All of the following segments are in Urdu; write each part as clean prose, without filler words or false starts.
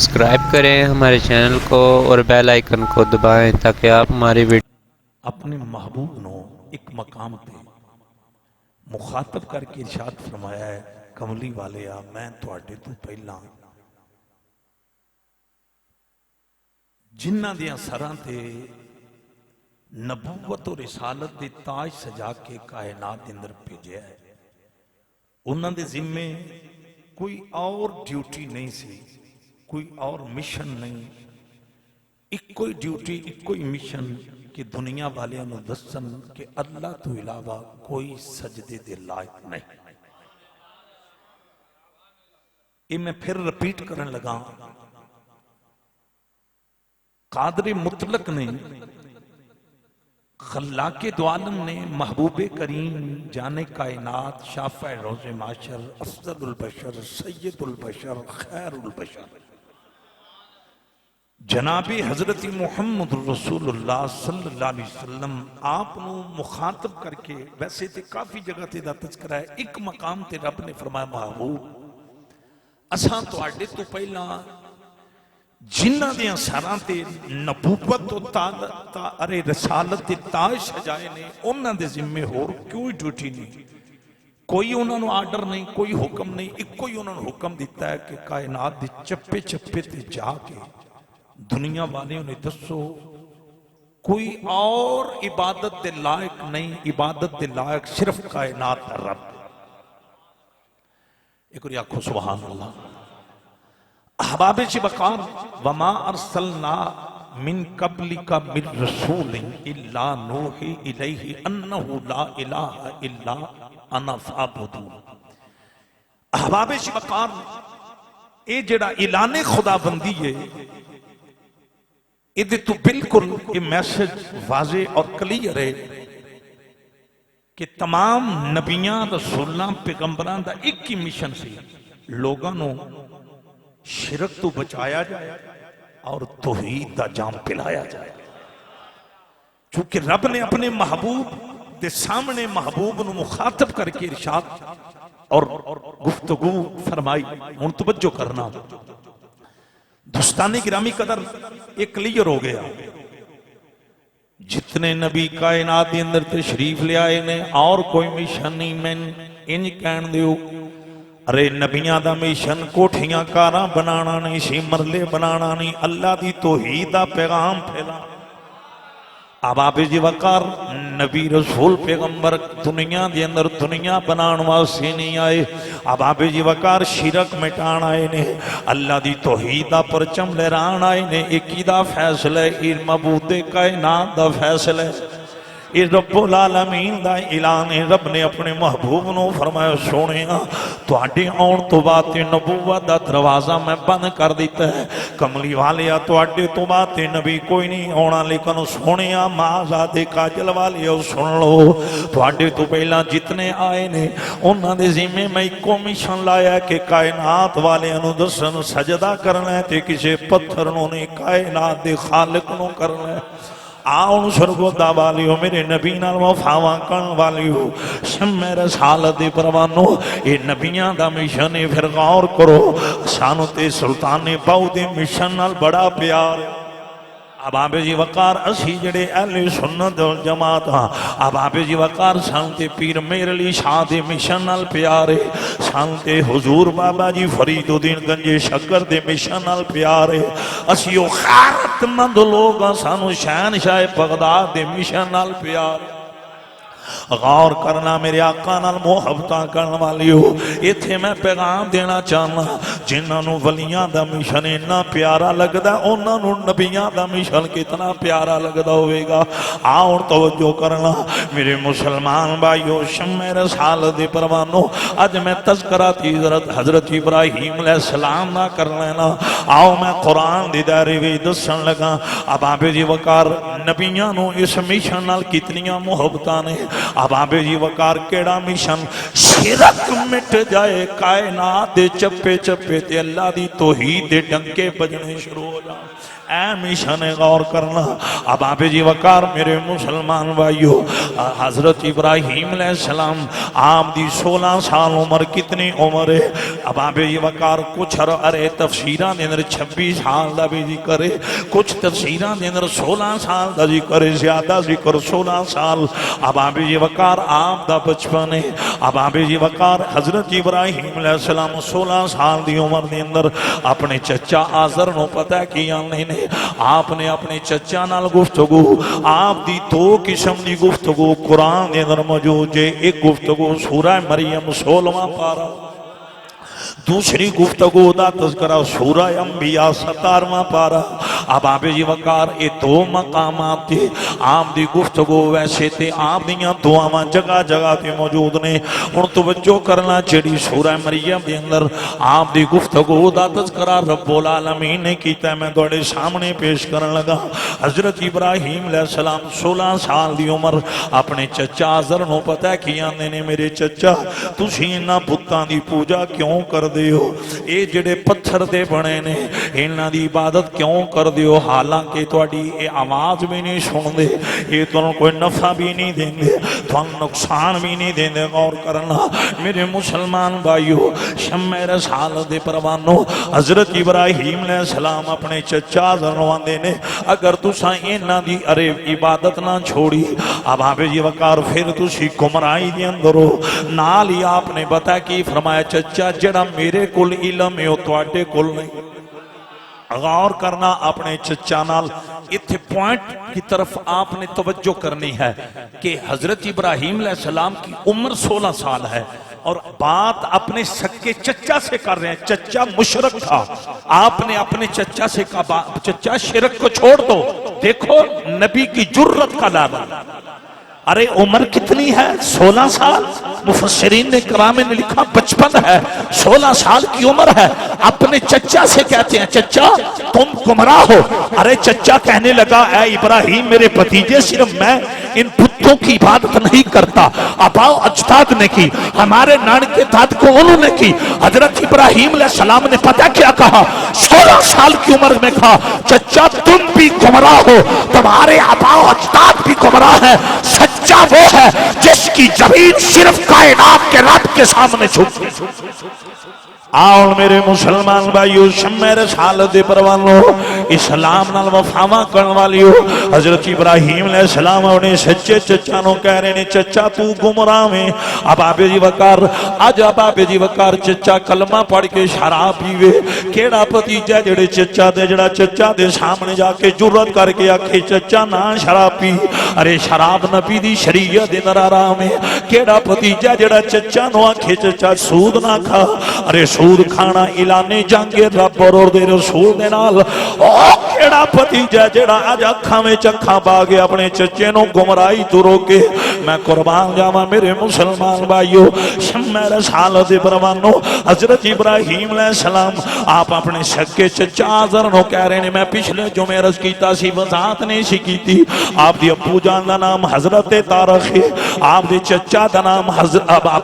سبسکرائب کریں ہمارے چینل کو اور بیل آئیکن کو دبائیں تاکہ آپ ہماری ویڈیو اپنے محبوب نو ایک مقام پہ مخاطب کر کے ارشاد فرمایا ہے، کملی والے آ میں تواڈے تو پہلا جنہ دیاں سراں تے نبوت اور رسالت دے تاج سجا کے کائنات دے اندر بھیجیا ہے، انہاں دے ذمے کوئی اور ڈیوٹی نہیں سی، کوئی اور مشن نہیں، ایک کوئی ڈیوٹی ایک کوئی مشن کہ دنیا والے نو دسن کہ اللہ تو علاوہ کوئی سجدے دے لائق نہیں۔ یہ میں پھر رپیٹ کرن لگا، قادر مطلق نے خلاق دو عالم نے محبوب کریم جان کائنات شافع روز معاشر افضل البشر سید البشر خیر البشر جناب حضرت محمد رسول اللہ صلی اللہ علیہ وسلم آپ نو مخاطب کر کے، ویسے تے کافی جگہ تے دا تذکرہ ہے، ایک مقام تے رب نے فرمایا محبوب اساں تواڈے تو پہلا جنہ دیاں سراں تے نبوت ارے رسالت تے تاج سجائے نے، انہاں دے ذمے ہور کوئی ڈیوٹی نہیں، کوئی انہاں نو آرڈر نہیں، کوئی حکم نہیں، ایک کوئی انہاں نو حکم دیتا ہے کہ کائنات دے چپے چپے تے جا کے دنیا والے انہیں دسو کوئی اور عبادت دے لائق نہیں، عبادت دے لائق صرف کائنات کا رب۔ ایک اور آنکھو سبحان اللہ۔ احباب وقار وما ارسلنا من قبلک من رسول الا نوحی الیہ انہ لا الہ الا انا فاعبدون۔ احباب وقار اے جڑا اعلان خدا بندی ہے، یہ تو بالکل یہ میسج واضح اور کلیئر ہے کہ تمام نبیاں رسولاں پیغمبران دا ایک ہی مشن سی، لوگاں نو شرک تو بچایا جائے اور توحید دا جام پلایا جائے۔ چونکہ رب نے اپنے محبوب دے سامنے محبوب نو مخاطب کر کے ارشاد اور گفتگو فرمائی، ان توجہ کرنا دوستانی گرامی قدر ایک کلیئر ہو گیا، جتنے نبی کائنات دے اندر تشریف لے آئے نے اور کوئی مشن نہیں، میں انج کہن دیو ارے نبیاں دا مشن کوٹھیاں کاراں بنانا نہیں سی، مرلے بنانا نہیں، اللہ دی توحید دا پیغام پھیلا۔ احباب وقار نبی رسول پیغمبر دنیا دے اندر دنیا بنان واسطے نہیں آئے، احباب وقار شرک مٹان آئے نے، اللہ دی توحید دا پرچم لہران آئے نے۔ ایک دا فیصلہ ہے، معبود کائنات دا فیصلہ ہے، یہ رب العالمین دا اعلان ہے۔ رب نے اپنے محبوب نو فرمایا سونیا تواڈے آن تو بعد نبوت دا دروازہ میں بند کر دیتا ہے، کملی والیا تواڈے تو بعد نبی کوئی نہیں ہونا، لیکن سونیا مازاد کاجل والیا سن لو، تواڈے تو پہلا جتنے آئے نے انہاں دے ذمے میں ایکو مشن لایا کہ کائنات والے نو دسن سجدہ کرنا ہے تے کسے پتھر نو نہیں، کائنات دے خالق نو کرنا ہے۔ آؤں سرگو دا والیو میرے نبی نال وفاواں کرن والیو، شمع رسالت دی پروانو، اے نبیاں دا مشن پھر غور کرو، سانو تے سلطان باؤ دے مشن نال بڑا پیار۔ احباب وقار اسی جڑے اہل سنت والجماعت ہاں، احباب وقار سانتے پیر میر علی شاہ دے مشن نال پیارے، سانتے حضور بابا جی فرید الدین گنج شکر دے مشن نال پیارے، اسی او خیرت مند لوگ سانو شہنشاہ بغداد دے مشن نال پیارے۔ غور کرنا میرے آقا نال محبتاں کرن والیو، ایتھے میں پیغام دینا چاہنا جنہاں نو ولیاں دا مشن اتنا پیارا لگدا، انہاں نو نبیاں دا مشن کتنا پیارا لگدا ہوئے گا۔ آؤ توجہ کرنا میرے مسلمان بھائیو، شمع رسالت دی پروانو، اج میں تذکرہ تھی حضرت ابراہیم علیہ السلام نہ کر لینا، آؤ میں قرآن دی دائرے وی دسن لگا۔ احباب وقار نبیاں نو اس مشن نال کتنیاں محبتاں نے، احباب وقار کیڑا مشن شرک مٹ جائے کائنات دے چپے چپے تے اللہ دی توحید دے ڈنکے بجنے شروع ہو جائیں اے مشن غور کرنا اب آپ جی وقار میرے مسلمان بھائیو حضرت ابراہیم علیہ السلام آپ دی 16 سال عمر کتنی عمر ہے اب آپ جی وقار کچھ ارے تفسیران دے اندر 26 سال دا بھی ذکر ہے کچھ تفسیران دے اندر 16 سال دا ذکر ہے زیادہ ذکر 16 سال اب آپ جی وقار آپ دا بچپن ہے اب آپ جی وقار حضرت ابراہیم علیہ السلام 16 سال دی عمر دے اندر اپنے چچا آزر نو پتہ کیا نہیں آپ نے اپنے چچا نال گفتگو آپ دی 2 قسم دی گفتگو قرآن دے اندر موجود ہے ایک گفتگو سورہ مریم 16واں پارہ دوسری گفتگو دا تذکرہ سورہ انبیاء 17واں پارہ اب آپ جی وقار یہ 2 مقامات تھے آپ دی گفتگو ویسے تے آپ دیاں دعاواں جگہ جگہ تے موجود نے ان توجہ کرنا چڑی سورہ مریم دے اندر آپ دی گفتگو دا تذکرہ رب العالمین نے کیتا ہے میں دوڑے سامنے پیش کرن لگا حضرت ابراہیم علیہ السلام 16 سال دی عمر اپنے چچا آزر نو پتہ کیا نے میرے چچا تسی انہاں بتاں دی پوجا کیوں کر دیو اے جڑے پتھر دے بنے نے انہاں دی عبادت کیوں کر دیو حالانکہ تواڈی اے آواز بھی نہیں سن دے یہ تانوں کوئی نفع بھی نہیں دیں گے تانوں نقصان بھی نہیں دیں گے غور کرنا میرے مسلمان بھائیو شمع رسالت دے پروانو حضرت ابراہیم علیہ السلام اپنے چچا زنواندے نے اگر تساں انہاں دی ارے عبادت نہ چھوڑی اب آپ جی وقار پھر تسی گمراہی دے اندر ہو نال ہی آپ نے بتا کی فرمایا چچا جڑا میرے کول علم ہے او تواڈے کول نہیں غور کرنا اپنے چچا نال اتھے پوائنٹ کی طرف آپ نے توجہ کرنی ہے کہ حضرت ابراہیم علیہ السلام کی عمر 16 سال ہے اور بات اپنے سکے چچا سے کر رہے ہیں چچا مشرک تھا آپ نے اپنے چچا سے کہا چچا شرک کو چھوڑ دو دیکھو نبی کی جرت کا لانا ارے عمر کتنی ہے 16 سال مفسرین نے کرام نے لکھا 55 ہے 16 سال کی عمر ہے اپنے چچا سے کہتے ہیں چچا تم گمراہ ہو ارے چچا کہنے لگا اے ابراہیم میرے بھتیجے صرف میں ان بتوں کی عبادت نہیں کرتا آباؤ اجداد نے کی ہمارے نان کے داد کو انہوں نے کی حضرت ابراہیم علیہ السلام نے پتہ کیا کہا 16 سال کی عمر میں کہا چچا تم بھی گمراہ ہو تمہارے آباؤ اجداد بھی گمراہ ہیں سچا وہ ہے جس کی زمین صرف کائنات کے رب کے سامنے جھک آؤ میرے مسلمان بھائیو شمع رسالت دے پروانو اسلام نال وفاواں کرن والیو حضرت ابراہیم علیہ السلام اپنے سچے چچا نو کہہ رہے نے چچا تو گمراہ میں اب آپ جی وقار اج اب آپ جی وقار چچا کلمہ پڑھ کے شراب پیوے کیڑا بھتیجا جڑے چچا دے جڑا چچا دے سامنے جا کے جرت کر کے آکھے چچا نہ شراب پی ارے شراب نبی دی شریعت دے اندر حرام ہے کیڑا بھتیجا جڑا چچا نو آکھے چچا سود نہ کھا ارے سود کھانا اعلان جنگ رب اور دے رسول دے نال او کیڑا بھتیجا جڑا اج اکھاں وچ اکھاں پا کے اپنے چچے نو گمراہی تو روکے میں قربان جاواں میرے مسلمان بھائیو شمع رسالت دے پروانو حضرت ابراہیم علیہ السلام آپ اپنے سکے چچا آزر نو کہہ رہے نے میں پچھلے جمعے عرض کیتا سی وضاحت نہیں سی کیتی آپ دی ابو جان دا نام حضرت طارق ہے آپ دے چچا دا نام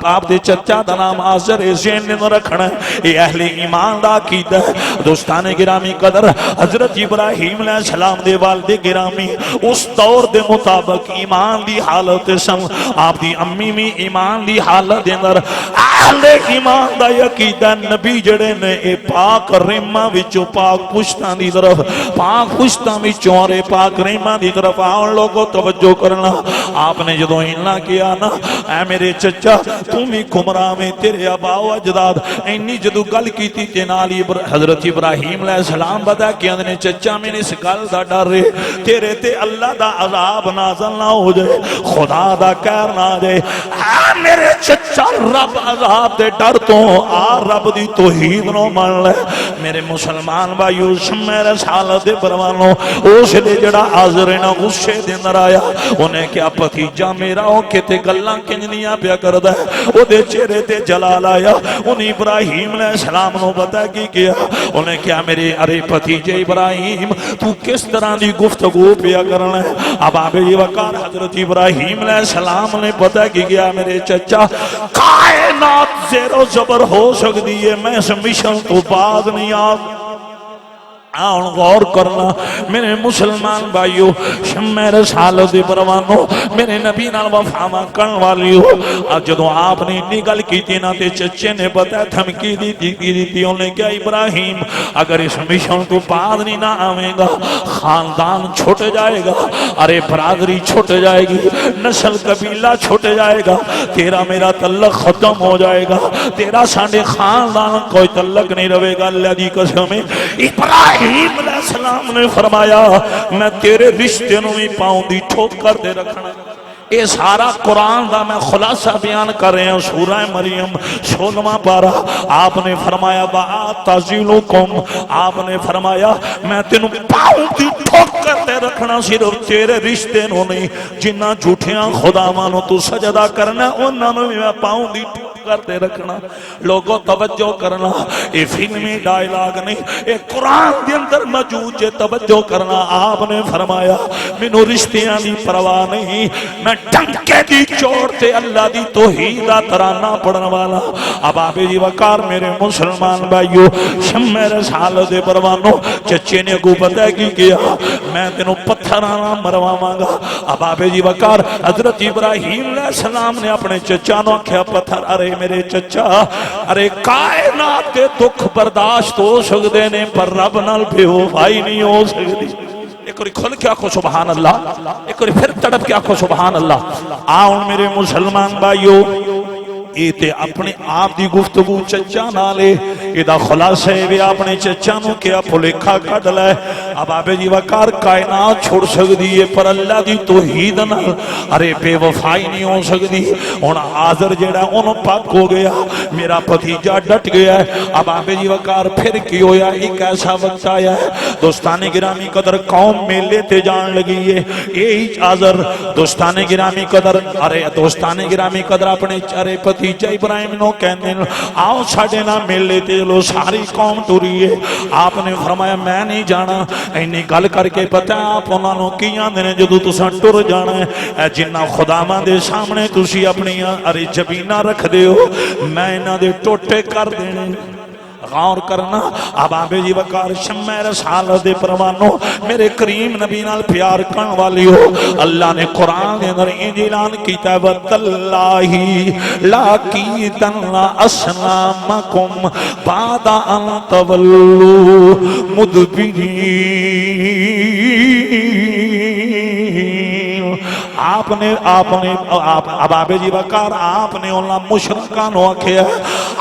آپ دے چچا دا نام آزر ذہن میں رکھنا اے اہل ایمان دا عقیدہ دوستان گرامی قدر حضرت ابراہیم علیہ السلام دے والد گرامی اس دور دے مطابق ایمان دی حالت سن آپ دی امی میں ایمان دی حالت دے اندر اہل ایمان دا عقیدہ نبی جڑے نے اے پاک ریماں وچوں پاک پشتاں دی طرف پاک پشتاں وچوں اور پاک ریماں دی طرف آن لوگوں توجہ کرنا آپ نے جدوں انہاں کیا نا اے میرے چچا تم ہی گمراہ میں تیرے آبا و اجداد اینی جدو گل کیتی تے نال حضرت ابراہیم علیہ السلام بتا کہ اندنے چچا میں نے اس گل دا ڈر رہے تیرے تے اللہ دا عذاب نازل نہ ہو جائے خدا دا قہر نہ آ جائے میرے چچا رب عذاب دے ڈر تو رب دی توحید نو مان لے میرے مسلمان بھائیو شمع رسالت دے پروانو اس لے جڑا حاضر نہ غصے دے اندر آیا انہیں کیا بھتیجا میرا او کتے گلاں کنجنیاں پیا کردا ہے او دے چہرے تے جلال آیا انہیں ابراہیم علیہ السلام نو بتا کی کیا انہیں کیا میرے ارے بھتیجے ابراہیم تو کس طرح دی گفتگو پیا کرنا ہے اب آپ جی وقار حضرت ابراہیم علیہ السلام نے پتہ کی گیا میرے چچا کائنات زیر و زبر ہو سکتی ہے میں اس مشن تو بعد نہیں آپ آن غور کرنا میرے مسلمان بھائیو شمع رسالت دی پروانو میرے نبی نال وفا کرن والی ہو اب جدو آپ نے اتنی گل کی تھی نا تے چچے نے بتا دھمکی دی تھی انہوں نے کیا ابراہیم اگر اس مشن تو بعد نہیں نہ آویں گا خاندان چھوٹ جائے گا ارے برادری چھوٹ جائے گی نسل قبیلہ چھوٹ جائے گا تیرا میرا تعلق ختم ہو جائے گا تیرا ساڑھے خاندان کوئی تعلق نہیں رہے گا اللہ دی قسم ابراہیم علیہ السلام نے فرمایا میں تیرے رشتے نو بھی پاؤں دی ٹھوک کر دے رکھنا اے سارا قرآن دا میں خلاصہ بیان کر رہے ہیں سورہ مریم 16واں پارہ آپ نے فرمایا وَآتَزِلُكُمْ آپ نے فرمایا میں تینوں پاؤں دی ٹھوک کر دے رکھنا صرف تیرے رشتے نو نہیں جنہ جھوٹیاں خدا مانو تو سجدہ کرنا انہاں نو بھی میں پاؤں دی ٹھوک کرتے رکھنا لوگوں توجہ کرنا یہ فلمی ڈائلاگ نہیں یہ قرآن دے اندر موجود ہے توجہ کرنا آپ نے فرمایا مینوں رشتیاں دی پرواہ نہیں میں ڈنکے دی چوٹ تے اللہ دی توحید دا ترانہ پڑھن والا اب آپ جی وقار میرے مسلمان بھائیو شمع رسالت دے پروانو چچے نے کو پتہ کی کیا میں تینوں پتھراں مرواواں گا اب آپ جی وقار حضرت ابراہیم علیہ السلام نے اپنے چچا نو آکھیا پتھر ارے میرے چچا ارے کائنات کے دکھ برداشت ہو سکتے نے پر رب نال بے وفائی نہیں ہو سکتی ایک اور کھل کے آکھو سبحان اللہ ایک اور پھر تڑپ کے آکھو سبحان اللہ آؤں میرے مسلمان بھائیو یہ تے اپنے آپ دی گفتگو چچا نالے یہ دا خلاصہ ہے بھی اپنے چچا نو کیا پھلکھا کٹ لائے اب آپ جی وقار کائنات چھوڑ سکتی ہے پر اللہ دی توحید نال ارے بے وفائی نہیں ہو سکتی ہن آزر جیڑا انہوں پاک ہو گیا میرا بھتیجا ڈٹ گیا ہے اب آپ جی وقار پھر کی ہویا ایک ایسا وقت آیا ہے دوستان گرامی قدر قوم میلے تے جان لگی ہے یہی آزر دوستان گرامی قدر ارے دوستان گرامی قدر اپنے ارے پتی تیجا ابراہیم نو کہنے آؤ ساڑھے نہ ملے تے لو ساری قوم ٹوری ہے آپ نے فرمایا میں نہیں جانا اینی گل کر کے پتہ آپ انہوں نے کیاں دینے جدو تساں ٹر جانا ہے اے جنہ خدا ماں دے سامنے تسی اپنی ارے جبینہ رکھ دے ہو میں انہاں دے ٹوٹے کر دینے غور کرنا اب آپ جی وقار شمع رسالت دے پروانو میرے کریم نبی نال پیار کرن والی ہو اللہ نے قرآن دے اندر اعلان کیتا ہے وَتَاللَّهِ لَاكِيدَنَّ أَصْنَامَكُمْ بَعْدَ أَن تَوَلُّوا مُدْبِرِينَ آپ نے اب آپ جی وقار آپ نے انہاں مشرکانو آکھیا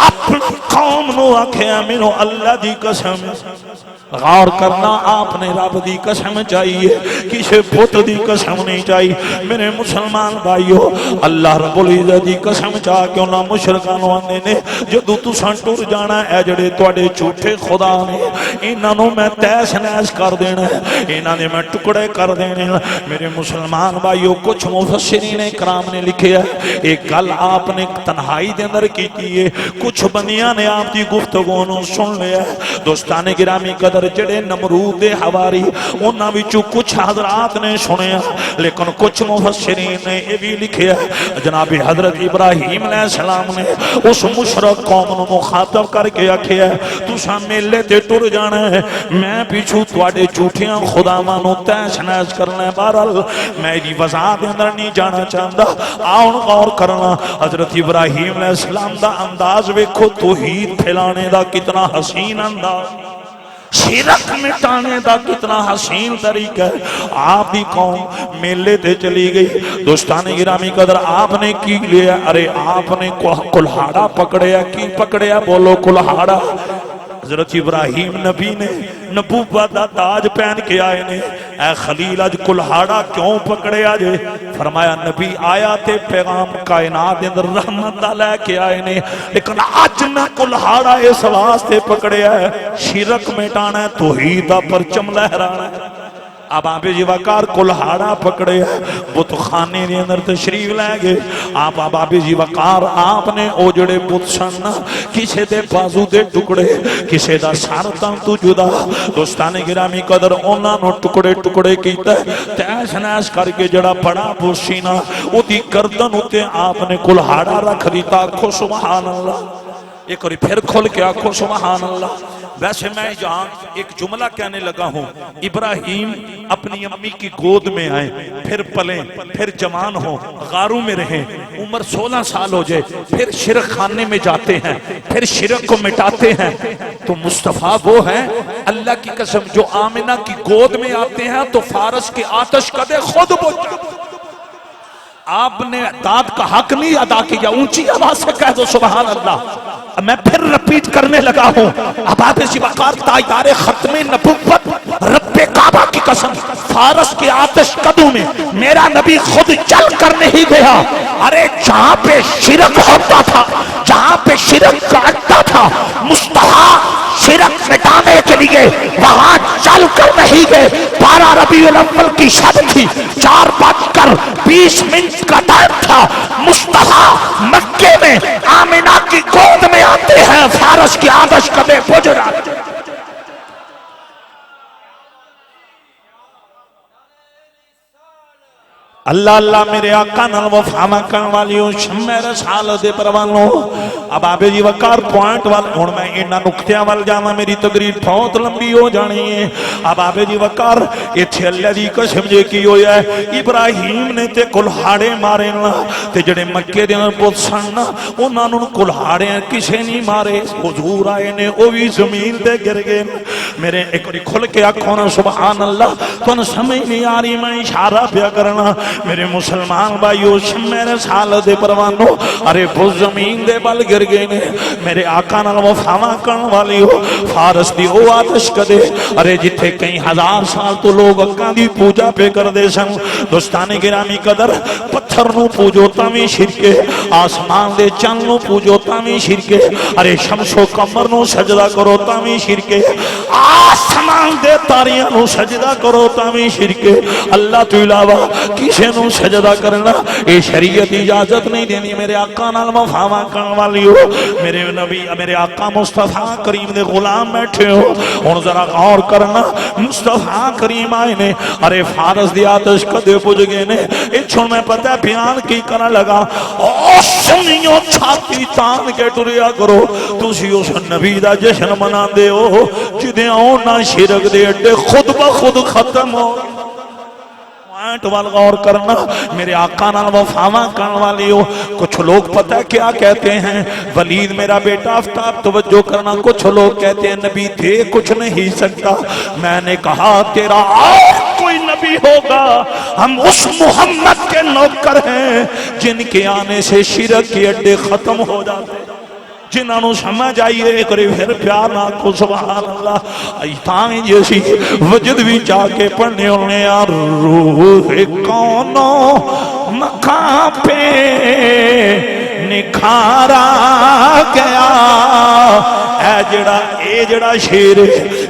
اپنی قوم نو آکھیا مینوں اللہ دی قسم غور کرنا آپ نے رب دی قسم چاہیے کسی بت دی قسم نہیں چاہیے میرے مسلمان بھائیو اللہ رب العزت دی قسم چاہ کے انہاں مشرکانو آندے نے جدو تساں ٹر جانا ہے جڑے تواڈے جھوٹے خدا نے انہاں نو میں تیس نیس کر دینا ہے انہاں نے میں ٹکڑے کر دینے میرے مسلمان بھائیو کچھ مفسرین کرام نے لکھے ہے ایک گل آپ نے تنہائی دے اندر کی ہے کچھ بندیاں نے آپ دی گفتگو نو سن لیا ہے دوستان گرامی قدر جڑے نمرود دے حواری انہاں وچوں کچھ حضرات نے سنیا لیکن کچھ مفسرین نے یہ بھی لکھیا جناب حضرت ابراہیم علیہ السلام نے اس مشرک قوم نو مخاطب کر کے آکھیا تساں میلے تے ٹر جانا ہے میں پیچھو تواڈے جھوٹیاں خداواں نو تیس نیس کرنا ہے بہرحال میں دی وضاحت اندر نہیں جانا چاہتا آؤ غور کرنا حضرت ابراہیم علیہ السلام دا انداز ویکھو توحید پھیلانے دا کتنا حسین انداز شرک مٹانے دا کتنا حسین طریقہ ہے آپ دی قوم میلے تے چلی گئی دوستان گرامی قدر آپ نے کی لیا ارے آپ نے کلہاڑا پکڑیا کی پکڑیا بولو کلہاڑا حضرت ابراہیم نبی نے نبوت دا تاج پہن کے آئے نے اے خلیل اج کلہاڑا کیوں پکڑے آجے فرمایا نبی آیا تے پیغام کائنات اندر رحمت دا لے کے آئے نے لیکن آج میں کلہاڑا اس واسطے پکڑے آئے شرک مٹانا ہے توحید دا پرچم لہرانا ہے اب آپ جی وقار کلہاڑا پکڑے بت خانے دے اندر تشریف لے گئے آپ جی وقار آپ نے او جڑے بت سن کسے دے بازو دے ٹکڑے کسے دا سر تن تو جدا دوستان گرامی قدر انہاں نو ٹکڑے ٹکڑے کیتا تیس نیس کر کے جڑا بڑا بوسینا او دی گردن ہوتے آپ نے کلہاڑا رکھ دیتا آکھو سبحان اللہ ایک اور پھر کھل کے آکھو سبحان اللہ ویسے میں یہاں ایک جملہ کہنے لگا ہوں ابراہیم اپنی امی کی گود میں آئیں پھر پلیں پھر جوان ہوں غاروں میں رہیں عمر 16 سال ہو جائے پھر شرک خانے میں جاتے ہیں پھر شرک کو مٹاتے ہیں تو مصطفیٰ وہ ہیں اللہ کی قسم جو آمنہ کی گود میں آتے ہیں تو فارس کے آتش قدے خود بجھ جاتے آپ نے داد کا حق نہیں ادا کیا اونچی آواز سے کہہ دو سبحان اللہ میں پھر رپیٹ کرنے لگا ہوں اب آپ اسی وقار تاجدار ختم نبوت رب کعبہ کی قسم فارس کے آتش قدوں میں میرا نبی خود چل کر نہیں گیا ارے جہاں پہ شرک ہوتا تھا جہاں پہ شرک کا اڈا تھا مصطفیٰ شرک مٹانے کے لیے وہاں چل کر نہیں گئے 12 ربیع الاول کی شب تھی 4:20 کا ٹائم تھا مصطفیٰ مکے میں آمنہ کی گود میں آتے ہیں فارس کی آتش قدے بجھ جاتے ہیں اللہ اللہ میرے آقا نال وفا کرن والیوں شمع رسالت دے پروانوں اب آپ جی وقار پوائنٹ وال ہن میں انہاں نقطیاں وال جاواں میری تقریر بہت لمبی ہو جانی ہے اب آپ جی وقار ایتھے اللہ دی قسم جے کی ہویا ہے ابراہیم نے تے کلہاڑے مارے نا تے جڑے مکے دے اندر بت سن انہاں نوں کلہاڑے کسے نہیں مارے حضور آئے نے او وی زمین تے گر گئے میرے ایک بار کھل کے آکھو نا سبحان اللہ تانوں سمجھ نہیں آ رہی میں اشارہ پیا کرنا میرے مسلمان بھائیو شمع رسالت دے پروانوں ارے وہ زمین دے بل گر گئے نے میرے آقا نال وفا کرن والیو فارس دی او آتش قدے ارے جتھے کئی ہزار سال تو لوگ اکاں دی پوجا پہ کر دے سن دوستان گرامی قدر پتھر نو پوجو تاویں شرکے آسمان دے چند نو پوجو تاویں شرکے ارے شمس و قمر نو سجدہ کرو تاویں شرکے آسمان دے تاریاں نو سجدہ کرو تاویں شرکے اللہ تو علاوہ کسے نو سجدہ کرنا اے شریعت اجازت نہیں دینی میرے آقا نال وفا کرن والیو میرے نبی میرے آقا مصطفیٰ کریم دے غلام بیٹھے ہو ہن ذرا غور کرنا مصطفیٰ کریم آئے نے ارے فارس دی آتش قدے پج گئے نے اچھوں میں پتہ بیان کی کرنا لگا او سنیو چھاتی تان کے ٹریا کرو تسی اس نبی دا جشن منا دے ہو جدے آنا شرک دے اڈے خود بخود ختم ہو وال غور کرنا میرے آقا نال وفا کرن والیو کچھ لوگ پتہ کیا کہتے ہیں ولید میرا بیٹا آفتاب توجہ کرنا کچھ لوگ کہتے ہیں نبی دے کچھ نہیں سکتا میں نے کہا تیرا اور کوئی نبی ہوگا ہم اس محمد کے نوکر ہیں جن کے آنے سے شرک کے اڈے ختم ہو جاتے ہیں جنہاں نو سمجھ آئیے کرے پھر پیار نہ کو سبحان اللہ ایتاں جیسی وجد بھی جا کے پڑھنے ہونے یار روح کونو مکان پہ نکھارا گیا اے جڑا شیر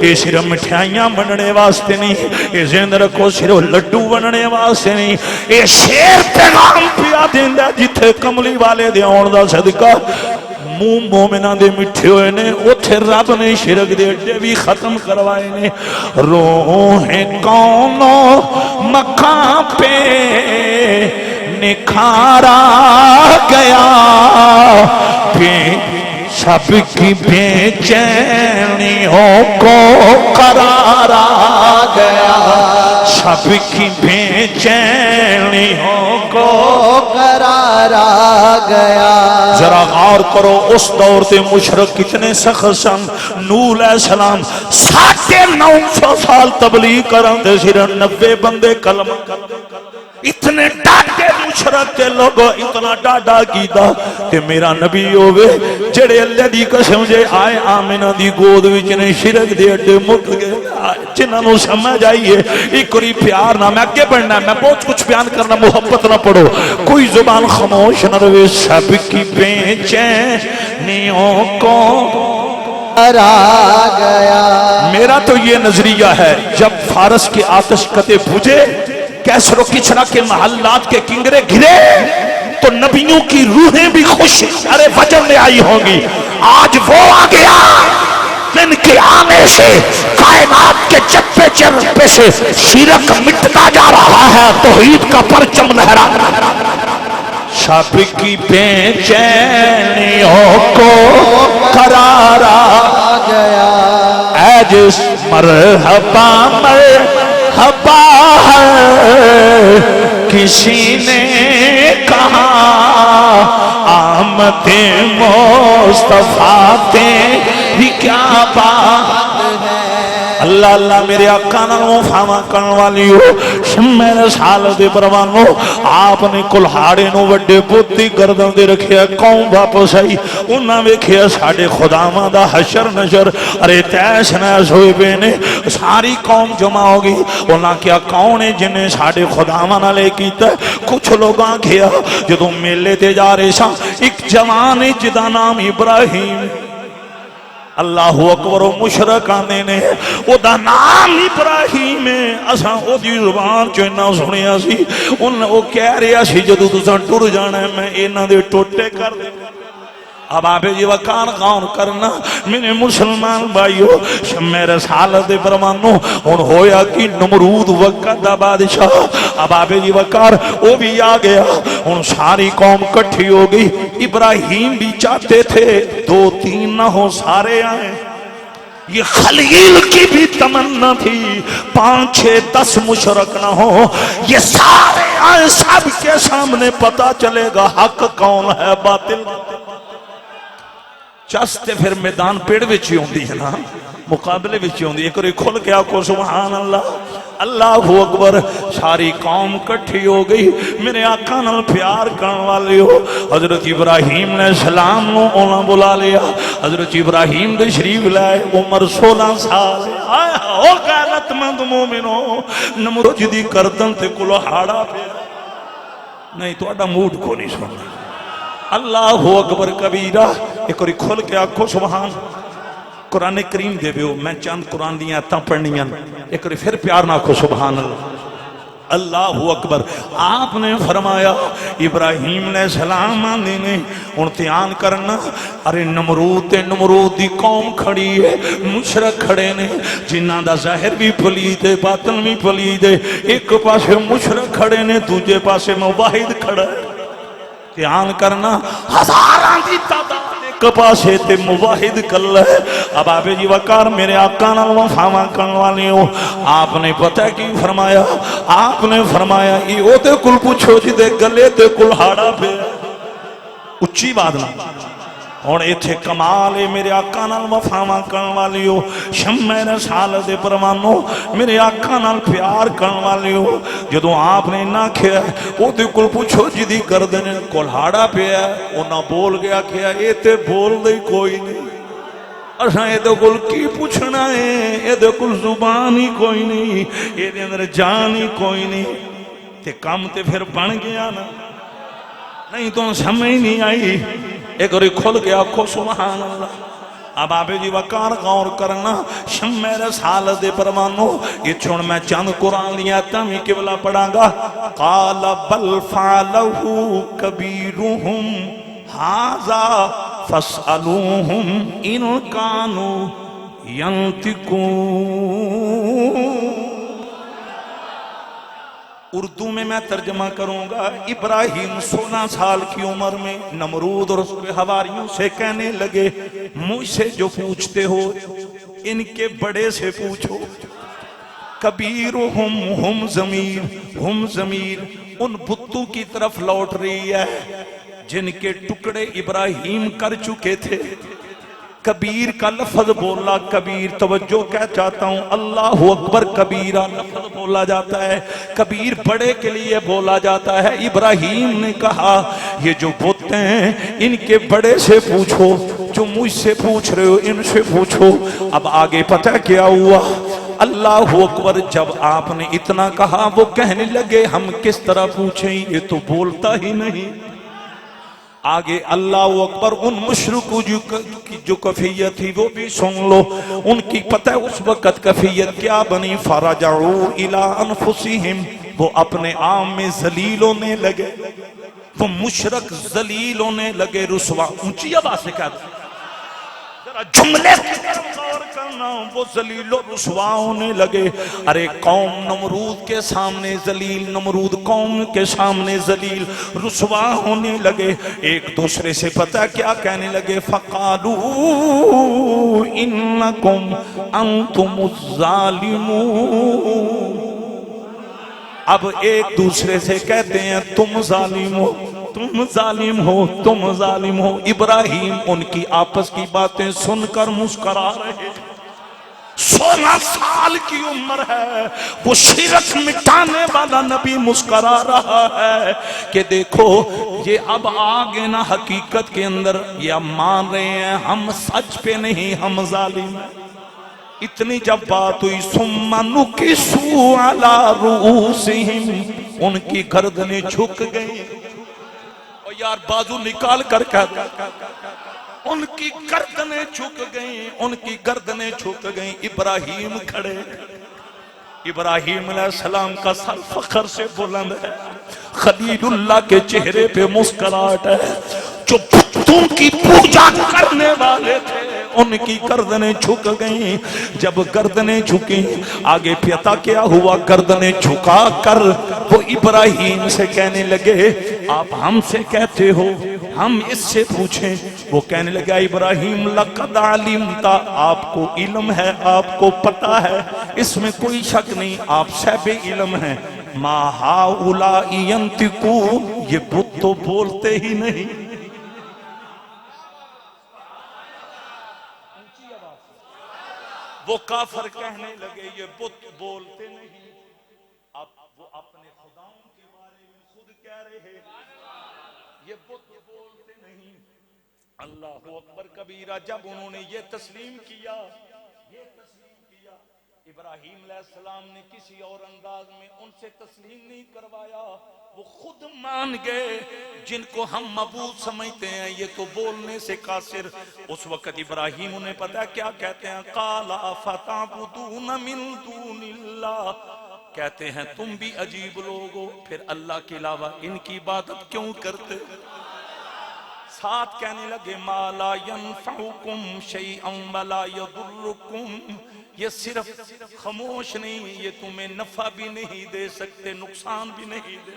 اے صرف مٹھائیاں بننے واسطے نہیں اے ذہن رکھو صرف لڈو بننے واسطے نہیں اے شیر پیغام پیا دیندا جتھے کملی والے دے آن دا صدقہ منہ مومنہ دے مٹھے ہوئے نے اتھے رب نے شرک دے اڈے بھی ختم کروائے نے روح کونو مکان پہ نکھارا گیا سب کی بے چینیوں کو قرار آ گیا سب کی بے چینیوں کو قرار آ گیا ذرا غور کرو اس دور سے مشرک کتنے سخت سن نوح علیہ السلام 950 سال تبلیغ کرن دے صرف 90 بندے کلمہ اتنے ڈاٹے مشرک کے لوگوں اتنا ڈاڈا کیتا کہ میرا نبی ہوئے جڑے اللہ دی قسم جے آئے آمینہ دی گود وچنے شرک دے اڈے مک گئے جنہاں نو سمجھ آئیے ایک کوئی پیار نہ میں اگے بڑھنا ہے میں بہت کچھ بیان کرنا محبت نہ پڑھو کوئی زبان خاموش نہ روے سب کی بے چینیوں کو آ گیا میرا تو یہ نظریہ ہے جب فارس کے آتش کتے بجھے کیسر و کچرا کے محلات کے کنگرے گرے تو نبیوں کی روحیں بھی خوش ارے وجن میں آئی ہوں گی. آج وہ آ گیا جن کے آنے سے کائنات کے چپے چپے سے شرک مٹتا جا رہا ہے, توحید کا پرچم لہرا. شب کی بے چینیوں کو قرار آ گیا, اے جس مرحبا مرحبا ہے کسی نے کہا آمد مصطفیٰ تیری کیا بات. اللہ اللہ میرے آقا نالوں فاواں کرن والیو میرے سال دے پروانو آپ نے کلہاڑے نو وڈے بوتی گردن دے رکھیا قوم واپس آئی انہاں ویکھیا ساڈے خداواں دا حشر نشر ارے تیش نیس ہوئے پے نے ساری قوم جمع ہو گئی. انہاں کیا کون ہے جن نے ساڈے خداواں نال کیتا. کچھ لوگاں کیا جدوں میلے تے جا رہے ساں ایک جوان جدا نام ابراہیم اللہ اکبر و مشرک آنے نے او دا نام ابراہیم ہے اساں او دی زبان چو انہاں سنیا سی او کہہ رہا سی جدو تساں ٹر جانا ہے میں انہاں دے ٹوٹے کر دے. اب آپ جی وقار غور کرنا میرے مسلمان بھائیو شمع رسالت پروانو ان ہویا کہ نمرود وقت دا بادشاہ. اب آپ جی وقار وہ بھی آ گیا ان ساری قوم کٹھی ہو گئی. ابراہیم بھی چاہتے تھے 2-3 نہ ہو سارے آئیں. یہ خلیل کی بھی تمنا تھی 5-6-10 مشرک نہ ہو یہ سارے آئیں سب کے سامنے پتا چلے گا حق کون ہے باطل. چستے پھر میدان پیڑ وچی ہوندی ہے نا مقابلے وچی ہوندی ہے. ایک اور کھل کے آکو سبحان اللہ اللہ اکبر. ساری قوم کٹھی ہو گئی میرے آقا نال پیار کرن والے ہو. حضرت ابراہیم نے السلام نو انہاں بلا لیا. حضرت ابراہیم دے شریف لائے عمر 16 سال. او غیرت مند مومنو نمرود دی گردن تے کلہاڑا پیا نہیں تہاڈا موڈ کو نہیں سننا. اللہ اکبر کبیرہ. ایک اور کھل کے آکھو سبحان. قرآن کریم دے بیو میں چند قرآن دیاں آیتاں پڑھنیاں ایک اور پھر پیار نہ آکھو سبحان اللہ. اللہ اکبر. آپ نے فرمایا ابراہیم نے سلام آنے نے امتحان کرنا. ارے نمرود دی قوم کھڑی ہے مشرک کھڑے نے جنہاں دا ظاہر بھی پلید ہے باطن بھی پلید ہے. ایک پاسے مشرک کھڑے نے دوجے پاسے موحد کھڑا ہے. امتحان کرنا ہزاراں دی تعداد ایک پاسے تے موحد کل ہے. اب آپ جی وقار میرے آقا نال وفاواں کرن والے ہو. آپ نے پتہ کی فرمایا آپ نے فرمایا یہ او تے کل پوچھو جی دے گلے تے کلہاڑا پہ اچھی بات نہ اور ایتھے کمال ہے میرے آقا نال وفاواں کرن والی ہو. شمع رسالت پروانو میرے آقا نال پیار کرن والی ہو. جدوں آپ نے نہ کھیا او تے کول پوچھو جدی گردن کلہاڑا پیا انہاں بول گیا کیا اے تے بول دے کوئی نہیں. اساں اے تے کول کی پوچھنا ہے اے تے کول زبان ہی کوئی نہیں اے دے اندر جان ہی کوئی نہیں. تے کام تے پھر بن گیا نا نہیں تو سمجھ نہیں آئی. ایک اور کھل گیا آکھو سبحان اللہ. اب آپ جی وقار غور کرنا شمع رسالت پروانو یہ چھوڑ میں چند قرآن لیا تمی قبلہ پڑھا گا. قال بل فعلہ کبیرہم ھذا فاسألوہم ان کانوا ینطقون. اردو میں ترجمہ کروں گا. ابراہیم 16 سال کی عمر میں نمرود اور اس کے حواریوں سے کہنے لگے مجھ سے جو پوچھتے ہو ان کے بڑے سے پوچھو. کبیرہم ہم ضمیر ان بتوں کی طرف لوٹ رہی ہے جن کے ٹکڑے ابراہیم کر چکے تھے. کبیر کا لفظ بولا کبیر توجہ کہہ چاہتا ہوں اللہ اکبر. کبیرہ لفظ بولا جاتا ہے کبیر بڑے کے لیے بولا جاتا ہے. ابراہیم نے کہا یہ جو بت ہیں ان کے بڑے سے پوچھو جو مجھ سے پوچھ رہے ہو ان سے پوچھو. اب آگے پتہ کیا ہوا اللہ اکبر. جب آپ نے اتنا کہا وہ کہنے لگے ہم کس طرح پوچھیں یہ تو بولتا ہی نہیں. آگے اللہ اکبر ان مشرکوں کی جو کیفیت تھی وہ بھی سن لو. ان کی پتہ اس وقت کیفیت کیا بنی؟ فرجعوا الی انفسہم، وہ اپنے عام میں ذلیل ہونے لگے. وہ مشرک ذلیل ہونے لگے، رسوا. اونچی آواز سے کہہ دو ذرا جملے کی طرف غور کرنا. وہ ذلیل و رسوا ہونے لگے. ارے قوم نمرود کے سامنے ذلیل، نمرود قوم کے سامنے ذلیل رسوا ہونے لگے. ایک دوسرے سے پتہ کیا کہنے لگے؟ فقالوا انکم انتم الظالمون. اب ایک دوسرے سے کہتے ہیں تم ظالم ہو، تم ظالم ہو، تم ظالم ہو. ابراہیم ان کی آپس کی باتیں سن کر مسکرا رہے. 16 سال کی عمر ہے، وہ شرک مٹانے والا نبی مسکرا رہا ہے کہ دیکھو یہ اب آگے نا حقیقت کے اندر یہ اب مان رہے ہیں ہم سچ پہ نہیں، ہم ظالم ہیں. اتنی جب بات ہوئی ثم نکسوا علی رؤوسہم، ان کی گردنیں جھک گئی. اور یار بازو نکال کر کہتا ان کی گردنیں جھک گئیں، ان کی گردنیں جھک گئیں. ابراہیم کھڑے. ابراہیم علیہ السلام کا سر فخر سے بلند ہے، خلیل اللہ کے چہرے پہ مسکراہٹ ہے. جو بتوں کی پوجا کرنے والے تھے ان کی گردنیں جھک گئیں. جب گردنیں جھکیں آگے پتا کیا ہوا؟ گردنیں جھکا کر وہ ابراہیم سے کہنے لگے آپ ہم سے کہتے ہو، ہم اس سے پوچھیں. وہ کہنے لگا ابراہیم لقد علمت، آپ کو علم ہے، آپ کو پتہ ہے، اس میں کوئی شک نہیں، آپ صاحب علم ہیں. ما ہؤلاء ینطقون، یہ بت تو بولتے ہی نہیں. وہ کافر کہنے لگے یہ بت بولتے نہیں. اب وہ اپنے خداؤں کے بارے میں خود کہہ رہے یہ بت بولتے نہیں. اللہ اکبر کبیرہ. جب انہوں نے یہ تسلیم کیا، ابراہیم علیہ السلام نے کسی اور انداز میں ان سے تسلیم نہیں کروایا، وہ خود مان گئے. جن کو ہم معبود سمجھتے ہیں یہ تو بولنے سے قاصر. اس وقت ابراہیم انہیں پتا کیا کہتے ہیں؟ قال فتعبدون من دون اللہ، کہتے ہیں تم بھی عجیب لوگ ہو، پھر اللہ کے علاوہ ان کی عبادت کیوں کرتے؟ ساتھ کہنے لگے ما لا ينفعکم شیئا ولا یضرکم، یہ صرف خاموش نہیں، یہ تمہیں نفع بھی نہیں دے سکتے، نقصان بھی نہیں دے.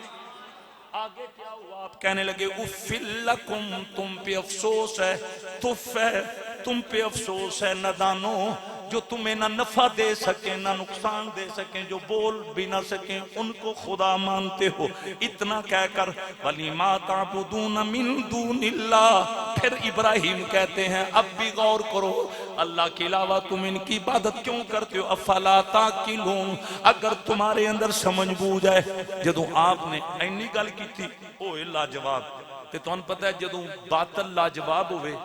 آگے کیا ہوا؟ آپ کہنے لگے اُفِّل لَكُمْ، تم پہ افسوس ہے، تف ہے، تم پہ افسوس ہے نادانو، جو تمہیں نہ نفع دے سکیں نہ نقصان دے سکیں، جو بول بھی نہ سکیں، ان کو خدا مانتے ہو. اتنا کہہ کر وَلِمَا تَعْبُدُونَ مِن دُونِ اللَّهِ، پھر ابراہیم کہتے ہیں اب بھی غور کرو، اللہ کے علاوہ تم ان کی عبادت کیوں کرتے ہو؟ افلا تاکلون، اگر تمہارے اندر سمجھ بوجھ ہے. جدوں آپ نے اینی گل کی تھی اوے لاجواب، تے تمہیں پتہ ہے جدوں باطل لاجواب ہوئے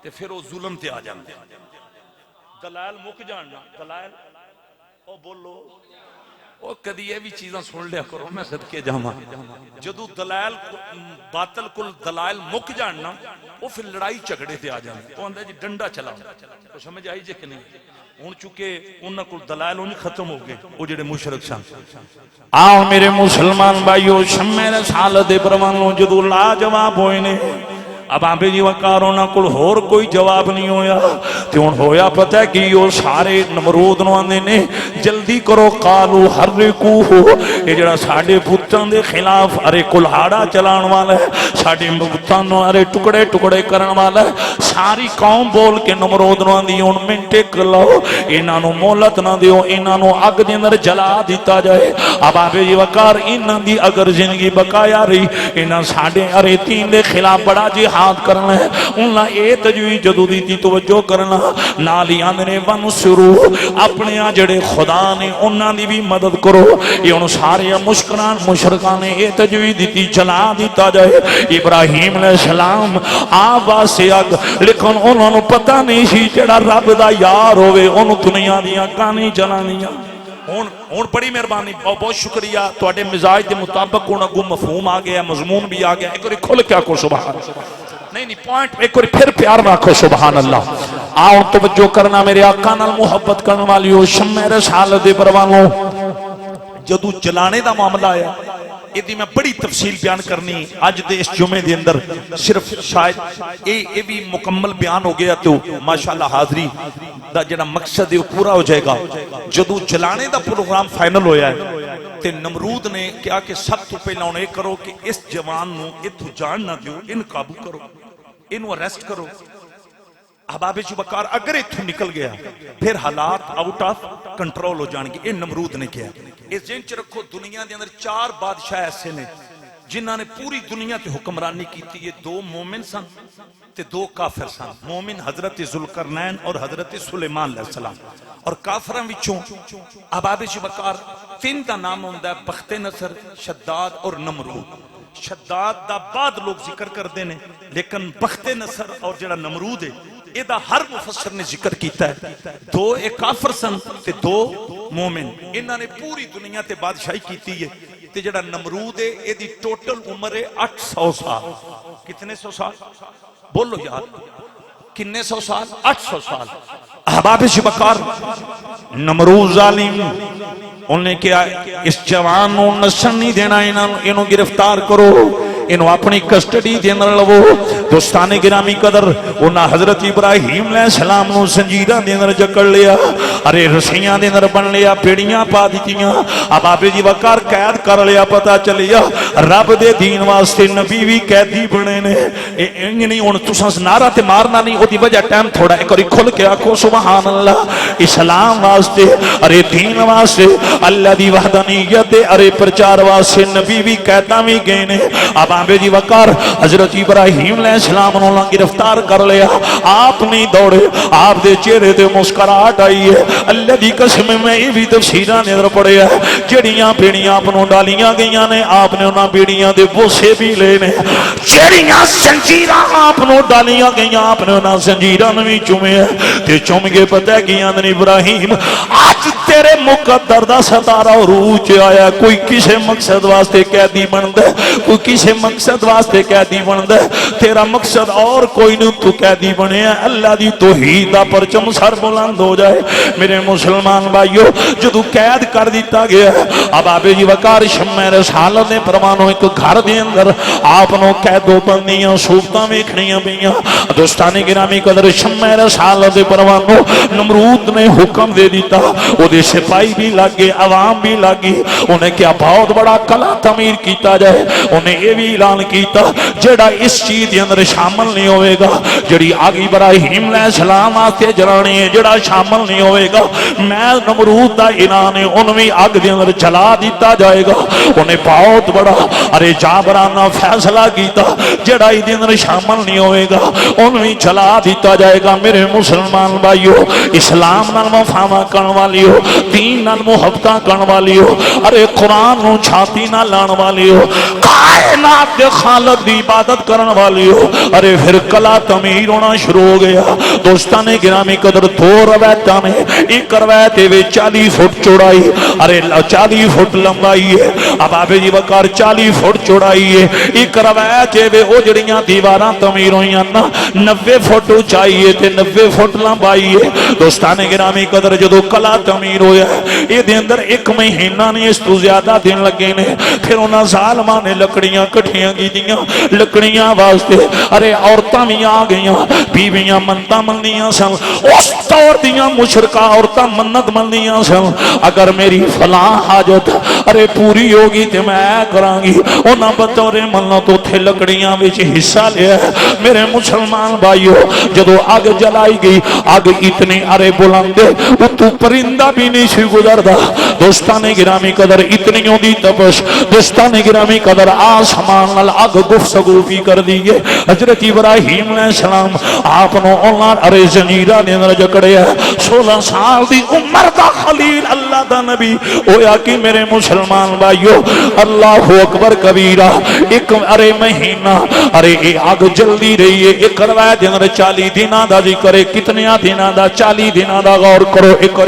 تے پھر وہ ظلم تے آ جاندے. دلائل مک جاننا، دلائل او بولو او کدی یہ بھی چیزاں سن لیا کرو، میں صدقے جاواں. جدوں دلائل باطل کل دلائل مک جاننا وہ پھر لڑائی جھگڑے تے آ جاندے. تو آندا جی ڈنڈا چلا، تو سمجھ آئی جے کہ نہیں؟ ہن چونکہ انہاں کول دلائل انہی ختم ہو گئے، وہ جڑے مشرک سن. آؤ میرے مسلمان بھائیو، شمع رسالت پروانوں جدوں لاجواب ہوئے نے، اب آپ جی وقارونا کل ہور کوئی جواب نہیں ہویا. تیون ہویا پتہ ہے کہ یہ سارے نمرود نواندے نے جلدی کرو قالو حرکوہو، یہ جڑا ساڑھے بھتان دے خلاف ارے کلہاڑا چلان والا ہے، ساڑھے بھتان ارے ٹکڑے ٹکڑے کرن والا ہے. ساری قوم بول کے نمرود نواندی ان منٹے کلاو، انہاں مولت نہ دیو، انہاں اگ دے اندر جلا دیتا جائے. اب آپ جی وقار انہاں دی اگر زندگی بقایا رہی، انہاں ساڑھے ارے تین دے خلاف بڑا جہاد کرنا ہے. انہاں اے تجویز جدودی دی توجہ کرنا، نالی آندنے ونسرو، اپنے جڑے خدا نے انہاں دی بھی مدد کرو. یہ ان سارے مشکران مشرکان نے اے تجویز دیتی جلا دیتا جائے. ابراہیم علیہ السلام آواز سے اگ، لیکن انہوں نے پتہ نہیں سی جڑا رب دا یار ہوئے انہوں دنیا دیاں کانی چلانیاں. ہوں بڑی مہربانی، بہت شکریہ، تواڈے مزاج کے مطابق ہوں اگوں مفہوم آ گیا، مضمون بھی آ گیا، ایک بار کھل کے آکھو سبحان اللہ، نہیں پوائنٹ ایک بار پھر پیار رکھو سبحان اللہ۔ آؤ توجہ کرنا میرے آقا نال محبت کرنے والیو، شمع رسالت دے پروانو، جدو جلانے دا معاملہ آیا یہ میں بڑی تفصیل بیان کرنی اج دے اس جمعے دے اندر، صرف شاید اے بھی مکمل بیان ہو گیا تو ماشاءاللہ حاضری دا جڑا مقصد ہے وہ پورا ہو جائے گا۔ جدو جلانے دا پروگرام فائنل ہویا ہے تے نمرود نے کیا کہ سب تو پہلا انہیں کرو کہ اس جوان نو اتھو جان نہ دیو، ان قابو کرو، انو اریسٹ کرو۔ احباب شبکار اگر اتھو نکل گیا پھر حالات آؤٹ آف کنٹرول ہو جان گے، یہ نمرود نے کیا۔ اس ذہن چ رکھو دنیا دے اندر 4 بادشاہ ایسے نے جنہاں نے پوری دنیا تے حکمرانی کی تھی، یہ 2 مومن سن تے 2 کافر سن۔ مومن حضرت ذوالقرنین اور حضرت سلیمان علیہ السلام، اور کافراں وچوں احباب شبکار 3 دا نام ہوندا ہے بخت نصر، شداد اور نمرود۔ شداد دا بعد لوگ ذکر کردے نے، لیکن بخت نصر اور جڑا نمرود ہے ایدہ ہر مفسر نے ذکر کیتا ہے۔ 2 ایک کافر سن تے 2 مومن، انہاں نے پوری دنیا تے بادشاہی کیتی ہے۔ تے جڑا نمرود ہے ایدی ٹوٹل عمر ہے 800 سال۔ کتنے 100 سال؟ بولو یار کتنے 100 سال؟ 800 سال۔ احباب شبکار نمرود ظالم انہیں کیا اس جوان نو نشن نہیں دینا، انہوں گرفتار کرو، انہوں اپنی کسٹڈی دینا لو۔ دوستان گرامی قدر انہاں حضرت ابراہیم علیہ السلام نو سنجیدہ دینا جکڑ لیا، ارے رسیاں دینا بن لیا، پیڑیاں پا دیتیاں، اب آپ جی وقار قید کر لیا، پتا چلیا رب دے دین واسطے نبی بھی قیدی بنے نے۔ انج نہیں ان تساں نعرہ تے مارنا نہیں، او دی وجہ ٹائم تھوڑا ایک اور کھل کے آکھو سبحان اللہ۔ اسلام واسطے ارے دین واسطے اللہ دی وحدانیت ارے پرچار واسطے نبی بھی قیداں بھی گئے نے۔ اب آپ جی وقار حضرت ابراہیم علیہ السلام نے گرفتار کر لیا، آپ نہیں دوڑے، آپ دے چہرے تے مسکراہٹ آئی ہے۔ اللہ دی قسم میں یہ بھی تفسیراں نظر پڑے ہے، جڑیاں بیڑیاں اپنوں ڈالیاں گئیاں نے آپ نے انہاں بیڑیاں دے بوسے بھی لے نے، جڑیاں زنجیراں اپنوں ڈالیاں گئیاں آپ نے انہاں زنجیراں بھی چومے ہے تے چوم کے پتہ کیاں نے ابراہیم آج تیرے مقدر دا ستارہ عروج آیا، کوئی کسے مقصد واسطے قیدی بندا ہے، کوئی کسے مقصد واسطے قیدی بندا ہے، تیرا مقصد اور کوئی نہیں، تو قیدی بنے ہیں اللہ دی توحید دا پرچم سر بلند ہو جائے۔ میرے مسلمان بھائیو جدو قید کر دیتا گیا، اب آپ جی وقار شمع رسالت نے پروانو ایک گھر دے اندر آپ نو قید و بندیاں صورتاں ویکھنیاں پیاں۔ دوستان گرامی قدر شمع رسالت دے پروانو نمرود نے حکم دے دیتا، او دے سپاہی بھی لگے، عوام بھی لگی، انہیں کیا بہت بڑا قلعہ تعمیر کیتا جائے۔ انہیں یہ بھی اعلان کیتا جڑا اس چیز دے اندر شامل نہیں ہوئے گا، جڑی آگ ابراہیم علیہ السلام آتے جلانی ہے جڑا شامل نہیں ہوئے گا، میں نمرود دا اعلان ہے انہیں آگ دے اندر جلا دیتا جائے گا۔ انہیں بہت بڑا ارے جابرانہ فیصلہ کیتا جڑا اس دے اندر شامل نہیں ہوئے گا انہیں جلا دیتا جائے گا۔ میرے مسلمان بھائیو اسلام نال وفا کرن والیو، دین نال محبتاں کرن والیو، ارے قرآن نو چھاتی نہ لان والیو، کائنات دے خالق دی عبادت کرن والیو، ارے پھر قلعہ تعمیر ہونا شروع ہو گیا۔ دوستان گرامی قدر 2 روایتاں نے، ایک روایت ہے 40 فٹ چوڑائی، ارے 40 فٹ لمبائی ہے، اب آپ جی وقار 40 فٹ چوڑائی ہے۔ ایک روایت ہے وہ جڑیاں دیواراں تعمیر ہوئیاں نا 90 فٹ اونچائی ہے تے 90 فٹ لمبائی ہے۔ دوستان گرامی قدر جدو قلعہ تعمیر ہویا ہے یہ دے اندر 1 مہینہ نہیں اس تو زیادہ دن لگے نے۔ پھر انہاں ظالماں نے لکڑیاں کٹھیاں کی دیاں، لکڑیاں واسطے ارے عورتاں بھی آ گئیاں، بیویاں منتاں مندیاں سن، اس دور دیاں مشرکہ عورتاں منت مندیاں سن، اگر میری فلاں حاجت ارے پوری ہوگی تے میں کراں گی، انہاں بطور منت اتھے لکڑیاں وچ حصہ لیا ہے۔ میرے مسلمان بھائیو جدو آگ جلائی گئی، آگ اتنی ارے بلندے اتو پرندہ بھی نہیں سی گزردا۔ دوستان گرامی قدر اتنی ہوندی تپش، دوستان گرامی قدر آسمان نال آگ گفتگو بھی کر دیئے۔ حضرت ابراہیم علیہ السلام آپ نو اولاد ارے زنجیرہ دے اندر جکڑیا، 16 سال دی عمر دا خلیل اللہ دا نبی ہویا کہ میرے مسلمان بھائیو اللہ اکبر کبیرہ ایک ارے مہینہ ارے آگ جلدی رہی ہے ایک روایت اندر 40 دنوں دا ذکر ہے کتنے دنوں دا 40 دنوں دا غور کرو ایک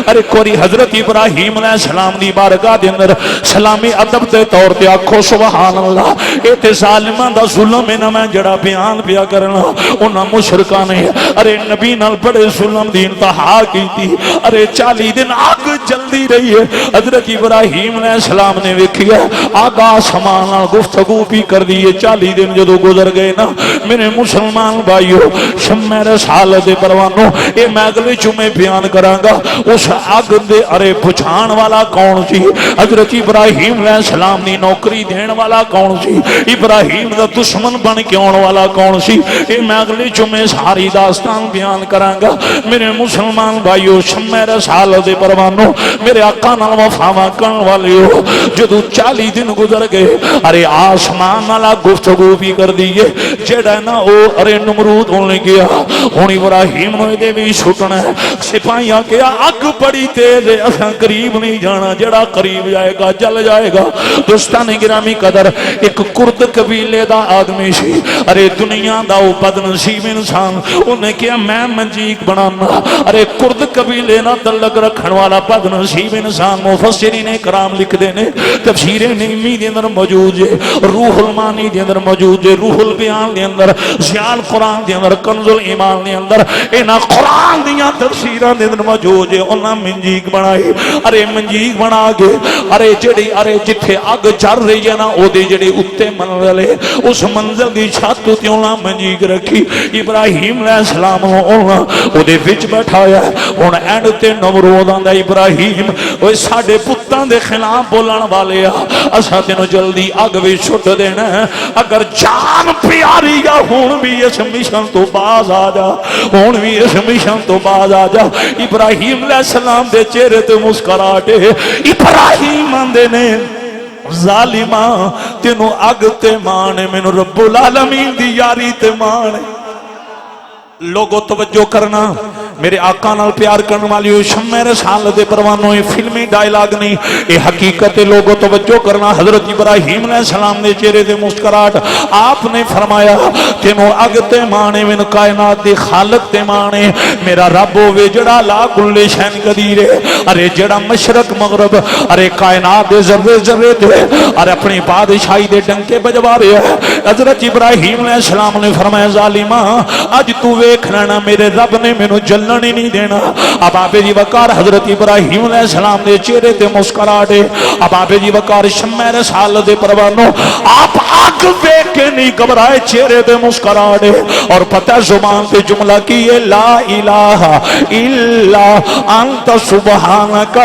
ارے کوری حضرت ابراہیم علیہ السلام دی بارگاہ دے اندر سلامی ادب دے طور تے آکھو سبحان اللہ اے تے ظالماں دا ظلم ہے نا میں جڑا بیان پیا کرنا انہاں مشرکاں نے ارے نبی نال بڑے ظلم دی انتہا کیتی ارے 40 دن آگ جلدی رہی ہے حضرت ابراہیم علیہ السلام نے ویکھیا آگ آسمان نال گفتگو بھی کر دی 40 دن جدو گزر گئے نا میرے مسلمان بھائیو شمع رسالت دے پروانو اے میں اگلے جمعے بیان کراں گا اس آگ دے ارے بجھان والا کون سی حضرت ابراہیم علیہ السلام دی نوکری دین والا کون سی ابراہیم دا دشمن بن کے آن والا کون سی اے میں اگلے جمعے ساری داستان بیان کراں گا میرے مسلمان بھائیو شمع رسالت دے پروانو میرے آقا نال وفا کرن والیو جدو 40 دن گزر گئے ارے آسمان والا گفتگو بھی کر دیئے جڑا نا او ارے نمرود ہونے گیا ہن ابراہیم نے دے بھی چھٹنا ہے سپاہیاں کیا اگ بڑی تیز ہے اساں قریب نہیں جانا جڑا قریب جائے گا جل جائے گا دوستان گرامی قدر ایک کرد قبیلے دا آدمی سی ارے دنیا دا او بد نصیب انسان انہیں کیا میں منجیک بنانا ارے کرد قبیلے نہ تعلق رکھن والا بد نصیب انسان مفسرین کرام لکھ دینے تفسیر نعیمی دے اندر موجود ہے روح المانی دے اندر موجود ہے روح البیان دے اندر ضیاء قرآن دے اندر کنز الایمان دے اندر اینا قرآن دیاں تفسیراں دے اندر موجود ہے انہاں منجیک بنائی ارے منجیک بنا کے ارے جڑی ارے جتھے اگ جر رہی ہے نا او دے جڑے اتے منزل ہے اس منزل دی چھت تے انہاں منجیک رکھی ابراہیم علیہ السلام انہاں او دے وچ بیٹھایا ہن اینڈ تے نمرود آندا ابراہیم اوے ساڈے پتاں دے خلاف بولن والے اساں تینوں جلدی اگ وچ چھٹ دینا اگر جان پیاری یا ہون بھی اس مشن تو باز آ جا ہون بھی اس مشن تو باز آ جا ابراہیم علیہ السلام دے چہرے تے مسکراہٹ ابراہیم آندے نے ظالماں تینوں اگ تے مان مینوں رب العالمین دی یاری تے مان لوگوں توجہ کرنا میرے آقا نال پیار کرنے والی شمع رسالت دے پروانوں یہ فلمی ڈائلاگ نہیں یہ حقیقت لوگوں توجہ کرنا حضرت ابراہیم علیہ السلام نے چہرے دے مسکراہٹ آپ نے فرمایا تینوں اگ تے مانے من کائنات دے خالق تے مانے میرا رب ہوے جڑا لا کل شین قدیر ہے ارے جڑا مشرق مغرب ارے کائنات دے ذرے ذرے تے ارے اپنی بادشاہی دے ڈنکے بجوا رہے ہیں حضرت ابراہیم علیہ السلام نے فرمایا ظالماں اج تو ویکھ لینا میرے رب نے مینوں جلن ہی نہیں دینا اب آپ جی وقار حضرت ابراہیم علیہ السلام نے چہرے تے مسکراہٹے اب آپ جی وقار شمع رسالت دے پروانوں آپ آگ دیکھ کے نہیں گھبرائے چہرے تے مسکراہٹے اور پتہ زبان تے جملہ کی یہ لا الہ الا انت سبحانک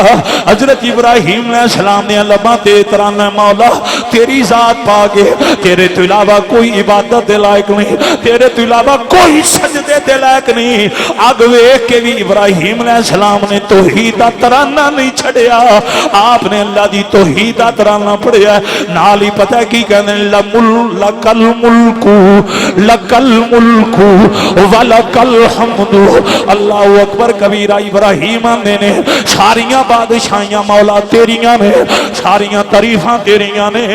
حضرت ابراہیم علیہ السلام نے لباں تے ترانا مولا تیری ذات پاکے تیرے تو علاوہ کوئی عبادت دے لائق نہیں تیرے تو علاوہ کوئی سجدے دے لائق نہیں آگ ویکھ کے بھی ابراہیم علیہ السلام نے توحید دا ترانہ نہیں چھڑیا آپ نے اللہ دی توحید دا ترانہ پڑھیا نال ہی پتہ کی کہنے لکل ملک ولکل حمد اللہ اکبر کبیرہ ابراہیم آندے نے ساریاں بادشاہیاں مولا تیریاں نے ساریاں تعریفاں تیریاں نے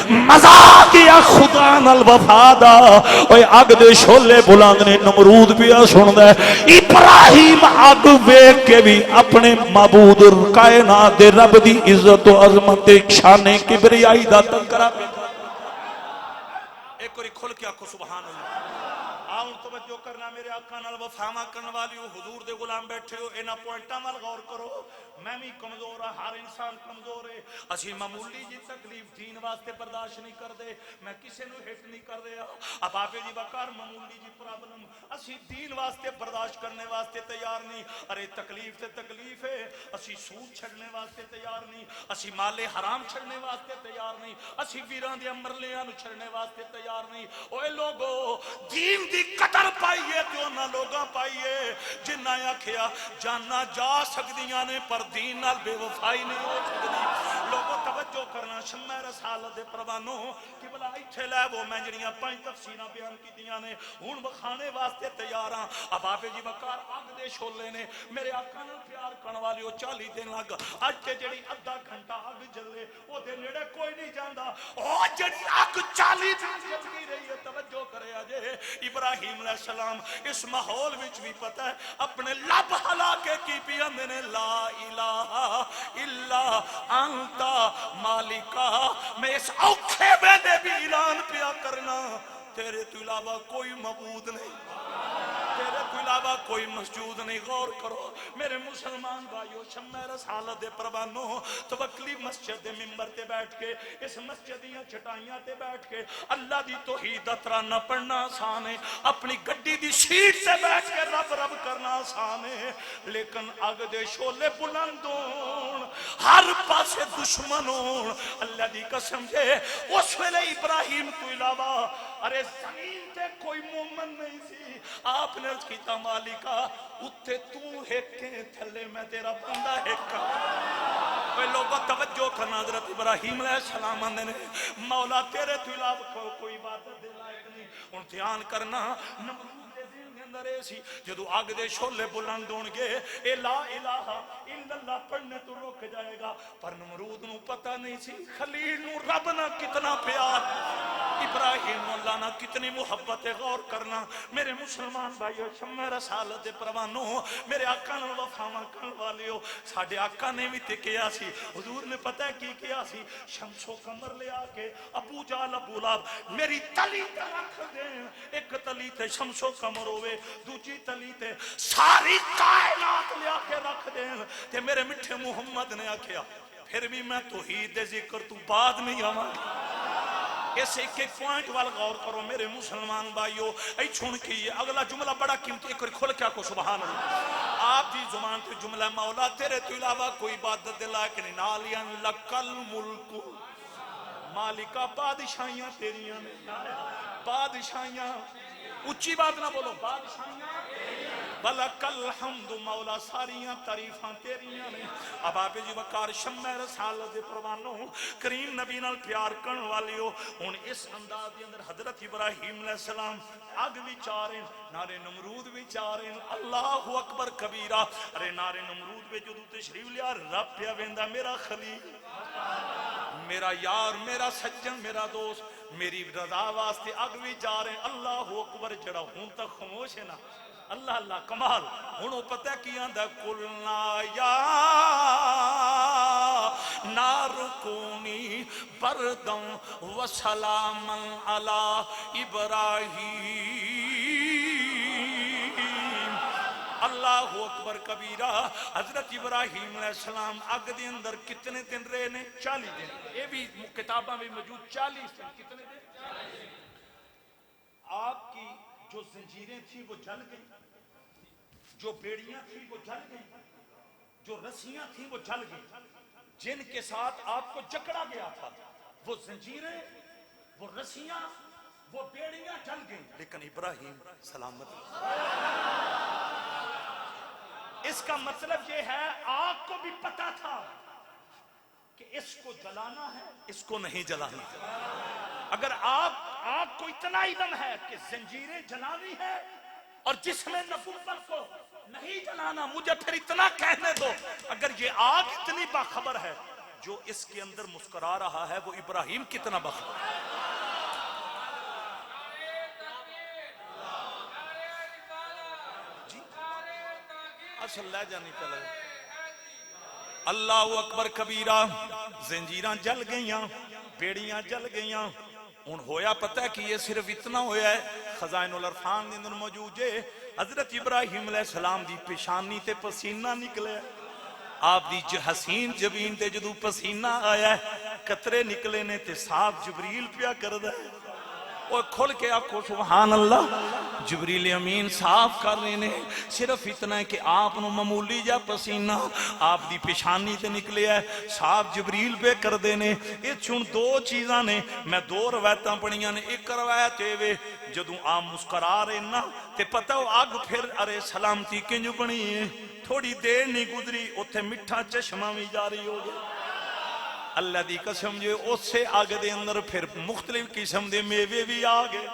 مزا کیا خدا نال وفادا اوے اگ دے شولے بلند نے نمرود پیا سندا ہے ابراہیم آگ ویکھ کے بھی اپنے معبود کائنات دے رب دی عزت و عظمت شان کبریائی دا تذکرہ ایک اور کھل کے آکھو سبحان اللہ آؤں توجہ کرنا میرے آقا نال وفا کرن والی حضور دے غلام بیٹھے ہو انہاں پوائنٹاں نال غور کرو میں بھی کمزور ہاں ہر انسان کمزور ہے اسی معمولی جی تکلیف دین واسطے برداشت نہیں کر دے میں کسی نو ہٹ نہیں کر دیا اب آپ جی بکار معمولی جی پرابلم اسی دین واسطے برداشت کرنے واسطے تیار نہیں ارے تکلیف تے تکلیف ہے اسی سود چھڑنے واسطے تیار نہیں اسی مال حرام چھڑنے واسطے تیار نہیں اسی ویراں دے مرلیاں نو چھڑنے واسطے تیار نہیں اوے لوگو دین دی قدر پائیے تے انہاں لوگاں پائیے جنہاں آکھیا جانا جا سکدیاں نے پر دین نال بے وفائی نہیں ہو سکدی لوگوں توجہ کرنا شمع رسالت دے پروانوں کہ بلا ایتھے لے وہ میں جڑیاں 5 تفسیراں بیان کیتیاں نے ہن بخانے واسطے تیار ہاں اب آپ جی وقار اگ دے شولے نے میرے آقا نال پیار کرن والیو 40 دن لگ اج تے جڑی ادھا گھنٹہ اگ جلے او دے نیڑے کوئی نہیں جاندا او جڑی اگ 40 دن جلدی رہی ہے توجہ کرے اجے ابراہیم علیہ السلام اس ماحول وچ بھی پتہ ہے اپنے لب ہلا کے کی پیندے نے لا الہ الا انت مالکا میں اس اوکھے ویلے بھی اعلان پیا کرنا تیرے تو علاوہ کوئی معبود نہیں تیرے تو علاوہ کوئی مسجود نہیں غور کرو میرے مسلمان بھائیو شمع رسالت دے پروانوں توکلی مسجد دے ممبر تے بیٹھ کے اس مسجد دیاں چٹائیاں تے بیٹھ کے اللہ دی توحید دا ترانہ پڑھنا آسان ہے اپنی گڈی دی سیٹ تے بیٹھ کے رب رب کرنا آسان ہے لیکن اگ دے شولے بلند ہون ہر پاسے دشمن ہون اللہ دی قسم دے اس ویلے ابراہیم تو علاوہ ارے زمین تے کوئی مومن نہیں سی آپ نے عرض کیتا مالکا اتھے تو ہیکیں تھلے میں تیرا بندہ ہیکا وہ لوگوں توجہ کرنا حضرت ابراہیم علیہ السلام آندے نے مولا تیرے تو علاوہ کوئی عبادت دے لائق نہیں ان دھیان کرنا نمرود دے دین کے اندر ایسی جدو آگ دے شولے بلند ہون گے اے لا الہ الا اللہ پڑھنے تو رک جائے گا پر نمرود نو پتہ نہیں سی خلیل نو رب نہ کتنا پیار ابراہیم اللہ نہ کتنی محبت غور کرنا میرے مسلمان بھائیو شمع رسالت دے پروانوں میرے آقا نے وفاواں کرن والیو ساڈے آقا نے بھی تے کیا سی حضور نے پتہ ہے کی کیا سی شمس و قمر لے آ کے ابو جہل ابو لہب میری تلی تے رکھ دیں ایک تلی تے شمس و قمر ہوے دوجی تلی تے ساری کائنات لے آ کے رکھ دیں تے میرے میٹھے محمد نے آکھیا پھر بھی میں توحید دے ذکر تو بعد میں آواں اس ایک ایک پوائنٹ وال غور کرو میرے مسلمان بھائیو اے چھوڑ کے یہ اگلا جملہ بڑا قیمتی ایک کھول کے آکو سبحان اللہ آپ دی زبان تے جملہ مولا تیرے تو علاوہ کوئی عبادت دے لائق نہیں نالیاں لکل ملک مالکہ بادشاہیاں تیریاں بادشاہیاں اچھی بات نہ بولو بادشاہیاں بلکل حمد مولا ساریاں تعریفاں تیریاں نے اب آپ جی وقار شمع رسالت دے پروانوں کریم نبی نال پیار کرن والیو ہن اس انداز دے اندر حضرت ابراہیم علیہ السلام اگ وچاریں نعرے نمرود وچاریں اللہ اکبر کبیرہ ارے نعرے نمرود وچ جدوں تشریف لیا رب پیا ویندا میرا خلیل میرا یار میرا سجن میرا دوست میری رضا واسطے اگ وچاریں اللہ اکبر جڑا ہن تک خاموش ہے نا اللہ اللہ کمال ہنو پتہ کی آندہ قلنا یا نارکونی بردم و سلاما علی ابراہیم اللہ اکبر کبیرہ حضرت ابراہیم علیہ السلام اگ دے اندر کتنے دن رہے نے 40 دن یہ بھی کتاباں بھی موجود 40 دن کتنے دن آپ کی جو زنجیریں تھی وہ جل گئی جو بیڑیاں تھی وہ جل گئی جو رسیاں تھی وہ جل گئی جن کے ساتھ آپ کو جکڑا گیا تھا وہ زنجیریں وہ رسیاں وہ بیڑیاں جل گئی لیکن ابراہیم سلامت اس کا مطلب یہ ہے آگ کو بھی پتا تھا کہ اس کو جلانا ہے اس کو نہیں جلانا اگر آگ کو اتنا علم ہے کہ زنجیریں جلانی ہے اور جس میں نبوت کو نہیں جلانا مجھے پھر اتنا کہنے دو اگر یہ آگ اتنی باخبر ہے جو اس کے اندر مسکرا رہا ہے وہ ابراہیم کتنا باخبر ہے جی اصل لے جانی چلے اللہ اکبر کبیرہ زنجیراں جل گئیاں بیڑیاں جل گئیاں ان ہویا پتہ ہے کہ یہ صرف اتنا ہویا ہے خزائن العرفان دے اندر موجود ہے حضرت ابراہیم علیہ السلام دی پیشانی تے پسینہ نکلے آپ دی حسین جبین تے جدو پسینہ آیا ہے قطرے نکلے نے تے صاحب جبریل پیا کر دے اور کھل کے آپ کو سبحان اللہ جبریل امین صاف کر رہے نے صرف اتنا ہے کہ آپ نو معمولی جا پسینہ آپ دی پیشانی تے نکلے ہے صاحب جبریل پہ کر دینے یہ چون دو چیزاں نے میں دو روایتاں پڑھیاں نے ایک روایت ہے جدوں آپ مسکرا رہے نا تے پتہ ہو آگ پھر ارے سلامتی کنجو بنی ہے تھوڑی دیر نہیں گزری اتھے مٹھا چشمہ بھی جاری ہو گیا اللہ دی قسم جو اسے اگ دے اندر پھر مختلف قسم دے میوے بھی آ گئے،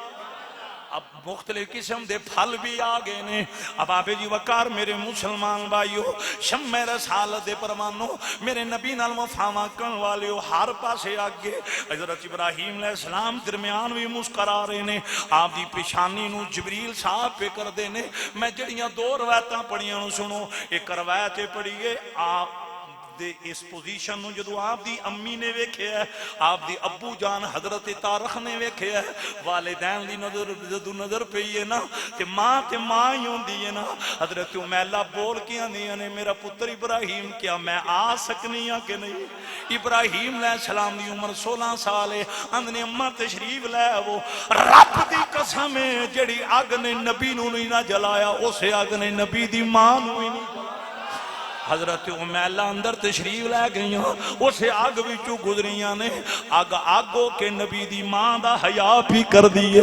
اب مختلف قسم دے پھل بھی آ گئے نے۔ اب آپ جی وقار میرے مسلمان بھائیو، شمع رسالت دے پروانو، میرے نبی نال وفاواں کرن والیو، ہر پاسے آگے حضرت ابراہیم علیہ السلام درمیان بھی مسکرا رہے نے۔ آپ دی پیشانی نو جبریل صاحب پہ کر دینے۔ میں جڑیاں دو روایتاں پڑھیاں نو سنو، ایک روایت پڑھیے آپ دے اس پوزیشن نو جدو آپ دی امی نے ویکھے ہے، آپ دی ابو جان حضرت تارخ نے ویکھے ہے، والدین دی نظر جدو نظر پئی ہے نا تے ماں ہی ہوندی ہے نا۔ حضرت امیلہ بول کے آندی نے میرا پتر ابراہیم کیا میں آ سکنی ہاں کہ نہیں؟ ابراہیم علیہ السلام دی عمر 16 سال ہے، اندنے اماں تشریف لے وہ رب دی قسم ہے جڑی اگ نے نبی نو نہیں نہ جلایا اسے اگ نے نبی دی ماں نو ہی نہیں جلایا۔ حضرت امیلہ اندر تشریف لے گئیاں، اسے آگ وچوں گزریاں نے، آگ آگو کے نبی دی ماں دا حیا بھی کر دیئے۔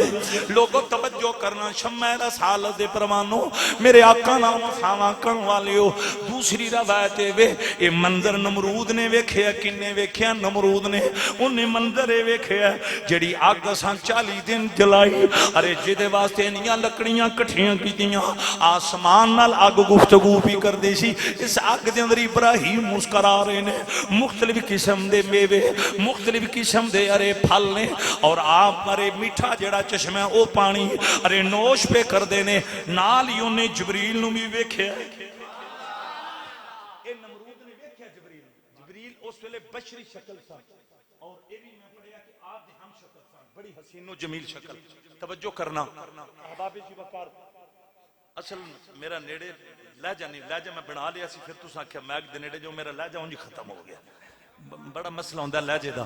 لوگوں توجہ کرنا، شمع رسالت دے پروانو، میرے آقا نام وفاواں کرن والیو۔ دوسری روایت وے اے منظر نمرود نے ویکھیا، کنے ویکھیا؟ نمرود نے انہیں منظر ویکھیا جڑی آگ سان 40 دن جلائی، ارے جدے واسطے انیاں لکڑیاں کٹھیاں کیتیاں، آسمان نال آگ گفتگو بھی کر دی سی۔ اس آگ دے اندر ابراہیم مسکرا رہے نے، مختلف قسم دے میوے، مختلف قسم دے ارے پھل نے، اور آپ ارے میٹھا جڑا چشمہ او پانی ارے نوش پہ کر دینے۔ نال ہی انہیں جبریل نو بھی ویکھیا، اے نمرود نے ویکھیا جبریل اس ویلے بشری شکل سا، اور اے بھی میں پڑھیا کہ آپ دے ہم شکل سا، بڑی حسین و جمیل شکل۔ توجہ کرنا احباب جی وقار، اصل میرا نیڑے لہجہ نہیں، لہجہ میں بنا لیا سی، پھر تُس آکھیا میک دے نیڑے جو میرا لہجہ انجی ختم ہو گیا، بڑا مسئلہ ہوندہ لہجے دا۔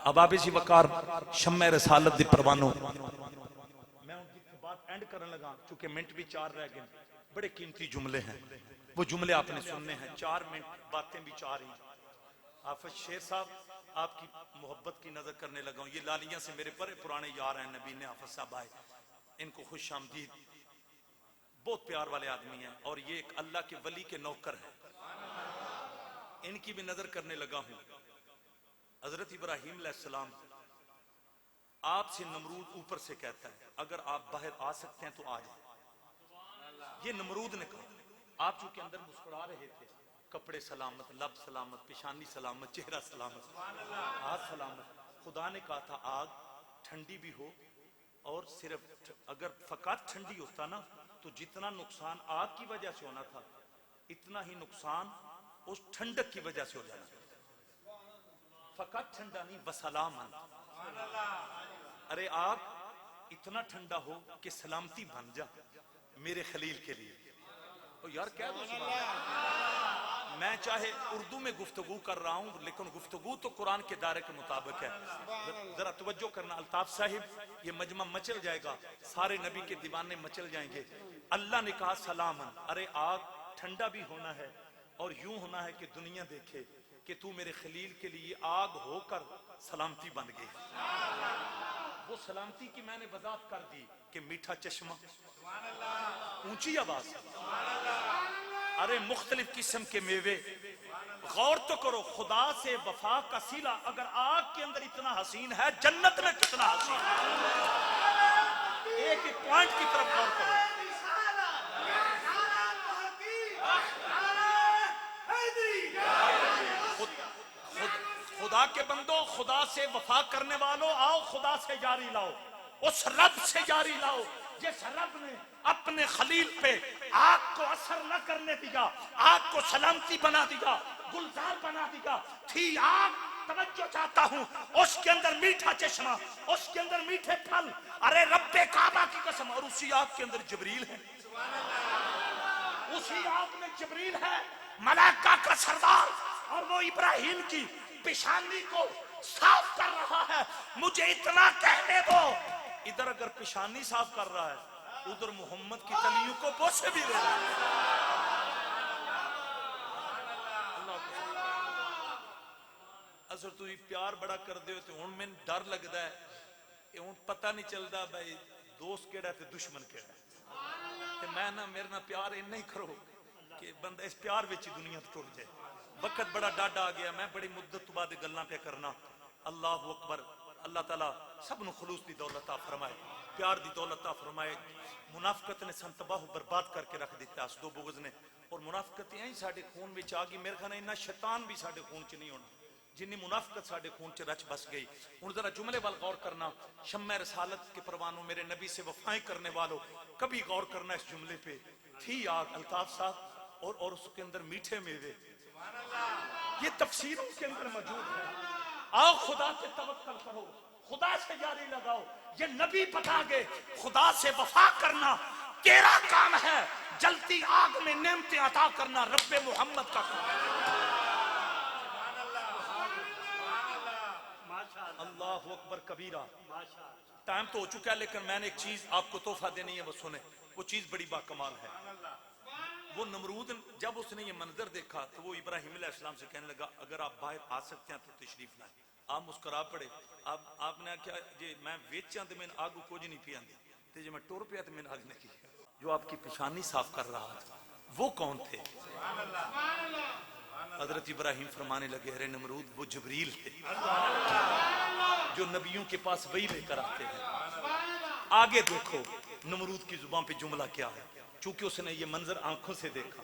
اب آپ اسی وقار شمع رسالت دی پروانو، میں ان کی بات اینڈ کرنے لگا چونکہ منٹ بھی 4 رہ گئے، بڑے قیمتی جملے ہیں، وہ جملے آپ نے سننے ہیں، 4 منٹ باتیں بھی 4 ہی۔ حافظ شیر صاحب آپ کی محبت کی نظر کرنے لگا ہوں، یہ لالیاں سے میرے بڑے پرانے یار ہیں، نبی نے حافظ صاحب آئے، ان کو خوش آمدید، بہت پیار والے آدمی ہیں، اور یہ ایک اللہ کے ولی کے نوکر ہیں، ان کی بھی نظر کرنے لگا ہوں۔ حضرت ابراہیم علیہ السلام، آپ سے نمرود اوپر سے کہتا ہے اگر آپ باہر آ سکتے ہیں تو آ جائیں، یہ نمرود نے کہا۔ آپ چونکہ اندر مسکرا رہے تھے، کپڑے سلامت، لب سلامت، پیشانی سلامت، چہرہ سلامت، ہاتھ سلامت، خدا نے کہا تھا آگ ٹھنڈی بھی ہو، اور صرف اگر فقط ٹھنڈی ہوتا نا تو جتنا نقصان آگ کی وجہ سے ہونا تھا اتنا ہی نقصان اس ٹھنڈک کی وجہ سے ہو جانا تھا۔ فقط ٹھنڈا نہیں، وسلامن، ارے آگ اتنا ٹھنڈا ہو کہ سلامتی بن جا میرے خلیل کے لیے۔ یار کہہ دو سبحان اللہ، میں چاہے اردو میں گفتگو کر رہا ہوں لیکن گفتگو تو قرآن کے دائرے کے مطابق ہے۔ ذرا توجہ کرنا، الطاف صاحب یہ مجمع مچل جائے گا، سارے نبی کے دیوانے مچل جائیں گے۔ اللہ نے کہا سلامن، ارے آگ ٹھنڈا بھی ہونا ہے اور یوں ہونا ہے کہ دنیا دیکھے کہ تو میرے خلیل کے لیے آگ ہو کر سلامتی بن گئی۔ وہ سلامتی کی میں نے وضاحت کر دی کہ میٹھا چشمہ، اونچی آواز، ارے مختلف قسم کے میوے، غور تو کرو، خدا سے وفا کا صلہ اگر آگ کے اندر اتنا حسین ہے، جنت میں کتنا حسین ہے۔ ایک ایک پوائنٹ کی طرف غور کرو۔ خدا کے بندو، خدا سے وفا کرنے والوں، آؤ خدا سے جاری لاؤ، اس رب سے جاری لاؤ جس رب نے اپنے خلیل پہ آگ کو اثر نہ کرنے دیا، آگ کو سلامتی بنا دیا، گلزار بنا دیا تھی آگ۔ توجہ چاہتا ہوں، اس کے اندر میٹھا چشمہ، اس کے اندر میٹھے پھل، ارے رب کعبہ کی قسم، اور اسی آگ کے اندر جبریل ہے، اسی آگ میں جبریل ہے، ملائکہ کا سردار، اور وہ ابراہیم کی پیشانی کو صاف کر رہا ہے۔ مجھے اتنا کہنے دو، ادھر اگر پیشانی صاف کر رہا ہے ادھر محمد کی تلیوں کو بوسے بھی دے رہا ہے۔ اصل تو ہی پیار بڑا کر دے تو ہون میں ڈر لگتا ہے، ہون پتہ نہیں چلتا بھائی دوست کیڑا ہے تے دشمن کیڑا ہے، تے میں نہ میرے نہ پیار انہی کرو کہ بندہ اس پیار وچ دنیا ٹر جائے۔ وقت بڑا ڈاڈا آ گیا، میں بڑی مدت تو بعد گلاں پہ کرنا. اللہ اکبر. اللہ تعالیٰ سب نو خلوص دی دولت عطا فرمائے، پیار دی دولت عطا فرمائے. منافقت نے سن تباہ و برباد کر کے رکھ دیتا اس دو بغض نے، اور منافقت این ساڈے خون وچ آ گئی. میرے خیال اتنا شیطان بھی ساڈے خون چ نہیں ہونا جنی منافقت ساڈے خون چ رچ بس گئی. ہن ذرا جملے وال غور کرنا. شمع رسالت کے پروانوں، میرے نبی سے وفائیں کرنے والوں، کبھی غور کرنا اس جملے پہ. تھی آگ الطاف صاحب اور اس کے اندر میٹھے میوے. یہ تفسیروں کے اندر موجود ہے. آؤ خدا سے توکل کرو، خدا سے جاری لگاؤ. یہ نبی بتا گئے خدا سے وفا کرنا تیرا کام ہے، جلتی آگ میں نعمتیں عطا کرنا رب محمد کا کام ہے. اللہ اکبر کبیرہ. ٹائم تو ہو چکا ہے لیکن میں نے ایک چیز آپ کو تحفہ دینی ہے، وہ سنیں. وہ چیز بڑی باکمال ہے. وہ نمرود جب اس نے یہ منظر دیکھا تو وہ ابراہیم علیہ السلام سے کہنے لگا اگر آپ باہر آ سکتے ہیں تو تشریف لائیں. آپ مسکرا پڑے. آپ نے کیا جی میں ویچاں تو میں آگو کچھ نہیں پی آندی تے جب میں ٹور پیا تو میں آگ نہیں کی. جو آپ کی پیشانی صاف کر رہا تھا وہ کون تھے؟ حضرت ابراہیم فرمانے لگے ارے نمرود وہ جبریل تھے جو نبیوں کے پاس وہی لے کر آتے ہیں. آگے دیکھو نمرود کی زبان پہ جملہ کیا ہے. چونکہ اس نے یہ منظر آنکھوں سے دیکھا،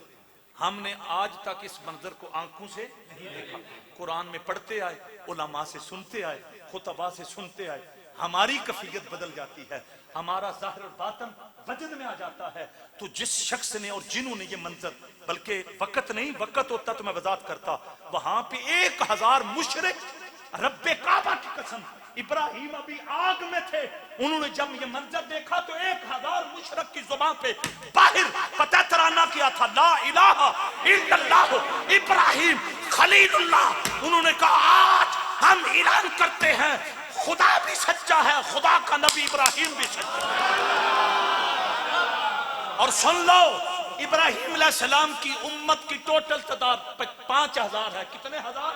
ہم نے آج تک اس منظر کو آنکھوں سے نہیں دیکھا. قرآن میں پڑھتے آئے، علماء سے سنتے آئے، خطباء سے سنتے آئے. ہماری کیفیت بدل جاتی ہے، ہمارا ظاہر اور باطن وجد میں آ جاتا ہے. تو جس شخص نے اور جنہوں نے یہ منظر، بلکہ وقت نہیں وقت ہوتا تو میں وضاحت کرتا، وہاں پہ 1000 مشرک رب کعبہ کی قسم، ابراہیم ابھی آگ میں تھے، انہوں نے جب یہ منظر دیکھا تو 1000 مشرک کی زبان پہ باہر پتہ ترانہ کیا تھا لا الہ الا اللہ ابراہیم خلیل اللہ. انہوں نے کہا آج ہم اعلان کرتے ہیں خدا بھی سچا ہے، خدا کا نبی ابراہیم بھی سچا ہے. اور سن لو ابراہیم علیہ السلام کی امت کی ٹوٹل تعداد 5000 ہے. کتنے ہزار؟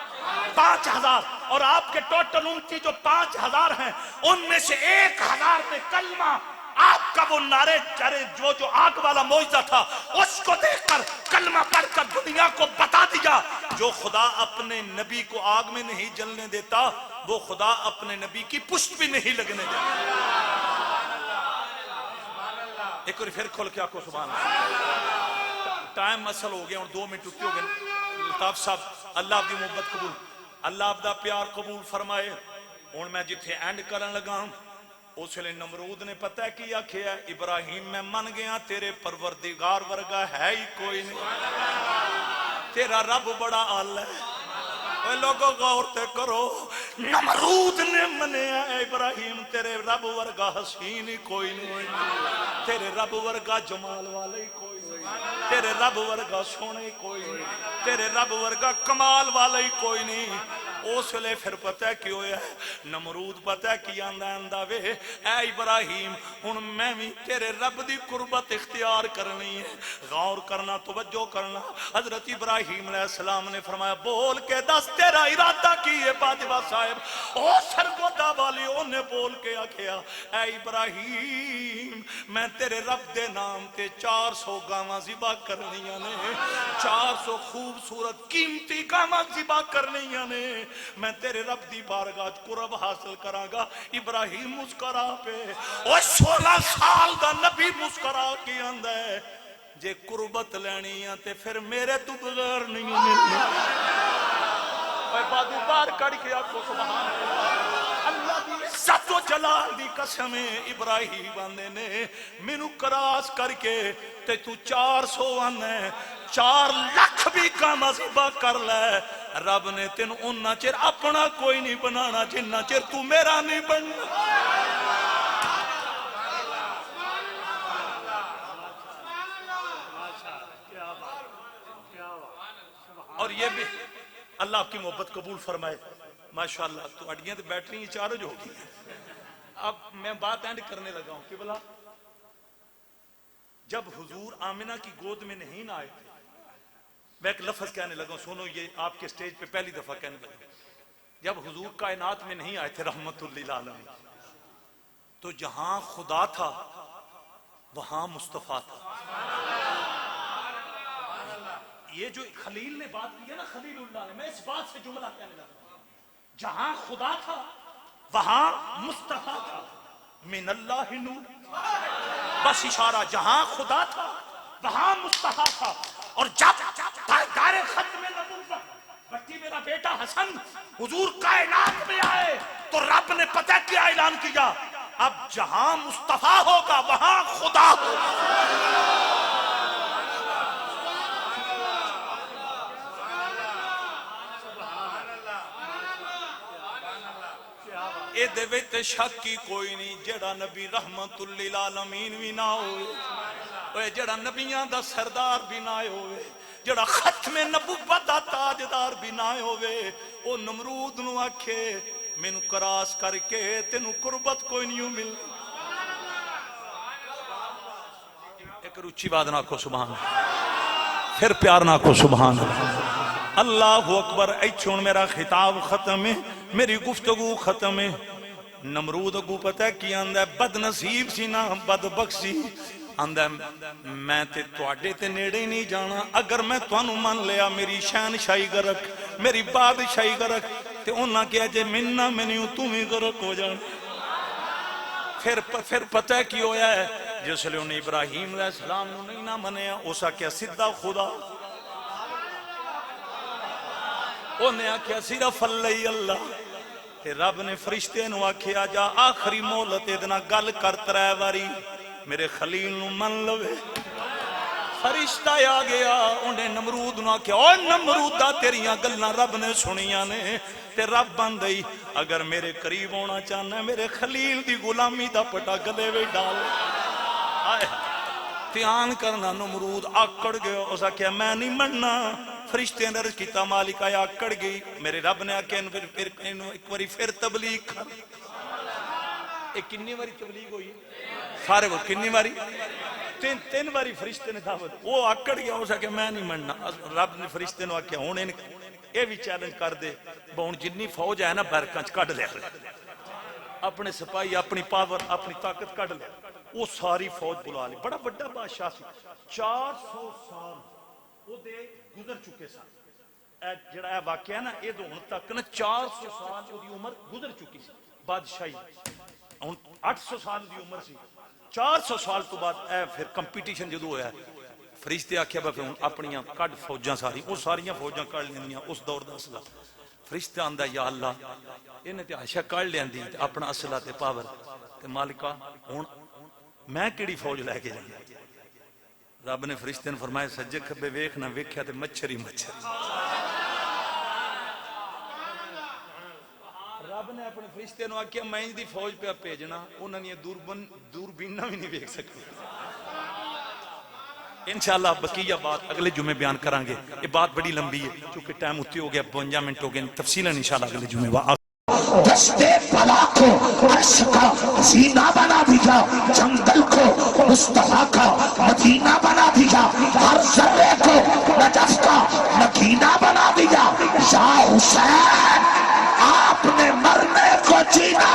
5000. اور آپ کے ٹوٹل امتی جو 5000 ہیں ان میں سے 1000 میں کلمہ آپ کا وہ نعرے چرے جو آگ والا معجزہ تھا اس کو دیکھ کر کلمہ پڑھ کر دنیا کو بتا دیا جو خدا اپنے نبی کو آگ میں نہیں جلنے دیتا وہ خدا اپنے نبی کی پشت بھی نہیں لگنے دیتا. ایک اور پھر کھول کے آکو سبحان اللہ. ٹائم مسل ہو گیا اور 2 منٹ ٹکے ہو گئے. الطاف صاحب اللہ آپ دی محبت قبول، اللہ آپ دا پیار قبول فرمائے. اور میں جتھے اینڈ کرن لگا اس لئے نمرود نے پتہ کیا کیا ابراہیم میں من گیا تیرے پروردگار ورگا ہے ہی کوئی نہیں، تیرا رب بڑا آل ہے. اے لوگوں غور تے کرو، نمرود نے منیا ابراہیم تیرے رب ورگا حسین ہی کوئی نہیں، تیرے رب ورگا جمال والے ہی کوئی نہیں، تیرے رب ورگا سونے ہی کوئی نہیں، تیرے رب ورگا کمال والے ہی کوئی نہیں. اس لئے پھر پتہ کیوں ہے نمرود پتہ کی آندہ وے اے ابراہیم ہن میں بھی تیرے رب دی قربت اختیار کرنی ہے. غور کرنا توجہ کرنا. حضرت ابراہیم علیہ السلام نے فرمایا بول کے دس تیرا ارادہ کی ہے. باجوہ صاحب او سرگودا والیوں نے بول کے آکھیا اے ابراہیم میں تیرے رب دے نام تے 400 گاواں ذبح کرنیاں نے، 400 خوبصورت قیمتی گاواں ذبح کرنیاں نے، میں تیرے رب دی بارگاہ قرب حاصل کراں گا. ابراہیم مسکرا پہ او 16 سال دا نبی مسکرا کے آندا ہے جے قربت لینی ہے تے پھر میرے تو بغیر نہیں ملنی. اے بادو بار کڑ کے آکھو سبحان اللہ. اللہ دی عزت و جلال دی قسم ابراہیم آندے نے مینوں کراس کر کے تے تو 400 آنے 4 لاکھ بھی کام ذبح کر لے رب نے تین انہاں چر اپنا کوئی نہیں بنانا جنہ چر تو میرا نہیں بننا. اور یہ بھی اللہ آپ کی محبت قبول فرمائے. ماشاءاللہ تو اڈیاں تے بیٹری چارج ہو گئی. اب میں بات اینڈ کرنے لگا ہوں کہ بلا جب حضور آمنہ کی گود میں نہیں نہ آئے تھے میں ایک لفظ کہنے لگا ہوں سنو یہ آپ کے سٹیج پہ پہلی دفعہ کہنے لگا جب حضور کائنات میں نہیں آئے تھے رحمت للعالمین تو جہاں خدا تھا وہاں مصطفیٰ تھا. یہ جو خلیل نے بات کی ہے نا، خلیل اللہ نے، میں اس بات سے جملہ کہنے لگا، جہاں خدا تھا وہاں مصطفیٰ تھا، من اللہ نور، بس اشارہ، جہاں خدا تھا وہاں مصطفیٰ تھا. اور جب دار ختم نبوت بٹی میرا بیٹا حسن حضور کائنات میں آئے تو رب نے پتہ کیا اعلان کیا، اب جہاں مصطفیٰ ہوگا وہاں خدا ہوگا. اے دے وچ شک کی کوئی نہیں، جڑا نبی رحمت للعالمین بھی نہ ہوئے، اوے جڑا نبیاں دا سردار بھی نہ ہوئے، جڑا ختم نبوت دا تاجدار بھی نہ ہوئے، او نمرود نو آکھے مینوں کراس کر کے تینوں قربت کوئی نہیں مل. ایک روچی بات نہ کو سبحان اللہ، پھر پیار نہ کو سبحان اللہ. اللہ اکبر. ایچھون میرا خطاب ختم ہے، میری گفتگو ختم ہے. نمرود اگو پتہ ہے کی آندہ ہے، بد نصیب سی نا بد بخشی، آندہ ہے میں تے توڑے تے نیڑے نہیں جانا، اگر میں توانو مان لیا میری شان شاہی گرک، میری بادشاہی گرک، تے انہاں کیا جے مننا منیوں تمہیں گرک ہو جان. پھر پتہ ہے کی ہویا ہے، جس لئے انہیں ابراہیم علیہ السلام نے نہیں نہ منیا، اسا کیا صدہ خدا، انہیں آکھیا صرف اللہ اللہ. تے رب نے فرشتے نو آکھیا جا آخری مولت ادنا گل کر 3 واری میرے خلیل نو من لوے. فرشتہ آ گیا، انہیں نمرود نو آکھیا او نمرودہ تیریاں گلنا رب نے سنیاں نے. تے رب بندئی اگر میرے قریب ہونا چاہنا ہے میرے خلیل دی غلامی دا پٹا گلے وے ڈال. تیان کرنا نمرود آکڑ گئے، اسا کیا میں نہیں مننا. فرشتے نے عرض کیتا مالک آیا آکڑ گئی. میرے رب نے آکھیا ایک واری پھر تبلیغ کر. ایک کنی واری تبلیغ ہوئی سارے وہ کنی واری 3 واری فرشتے نے دعوت، وہ آکڑ گیا، اسا کہ میں نہیں مننا. رب نے فرشتے نے آکھیا ہن یہ بھی چیلنج کر دے بہن جنی فوج ہے نا برکاں چ کڈ لے، اپنے سپاہی اپنی پاور اپنی طاقت کڈ لے. وہ ساری فوج بلا لی. بڑا بڑا بادشاہ سی، 400 سال وہ دے گزر چکے سن. جڑا ہے واقعہ نا یہ تو ہن تک نا 400 سال دی عمر گزر چکی سی بادشاہی. ہن 800 سال دی عمر سی. 400 سال تو بعد اے پھر کمپٹیشن جدو ہویا ہے، فرشتے آکھیا بھئی ہن اپنیاں کڈ فوجاں ساری، وہ ساریاں فوجاں کڈ لیندیاں اس دور دا اسلحہ. فرشتے آندا یا اللہ انہیں تے عائشہ کڈ لیندی تے اپنا اسلحہ تے پاور تے مالکا ہن میں کیڑی فوج لے کے جانا. رب نے فرشتے نے فرمایا سجے کھبے ویکھ نہ ویکھیا تے مچھر ہی مچھر. رب نے اپنے فرشتے نے آکھیا میں دی فوج پہ بھیجنا، انہاں نے دوربیناں بھی نہیں ویکھ سکتے. انشاءاللہ بقیہ بات اگلے جمعے بیان کریں گے. یہ بات بڑی لمبی ہے چونکہ ٹائم اتی ہو گیا، 52 منٹ ہو گئے. تفصیلاً انشاءاللہ اگلے جمعے. دستے پلا کو عرش کا زینہ بنا دیا، جنگل کو مصطفیٰ کا مدینہ بنا دیا، ہر ذرے کو نجف کا مدینہ بنا دیا. یا حسین آپ نے مرنے کو جینا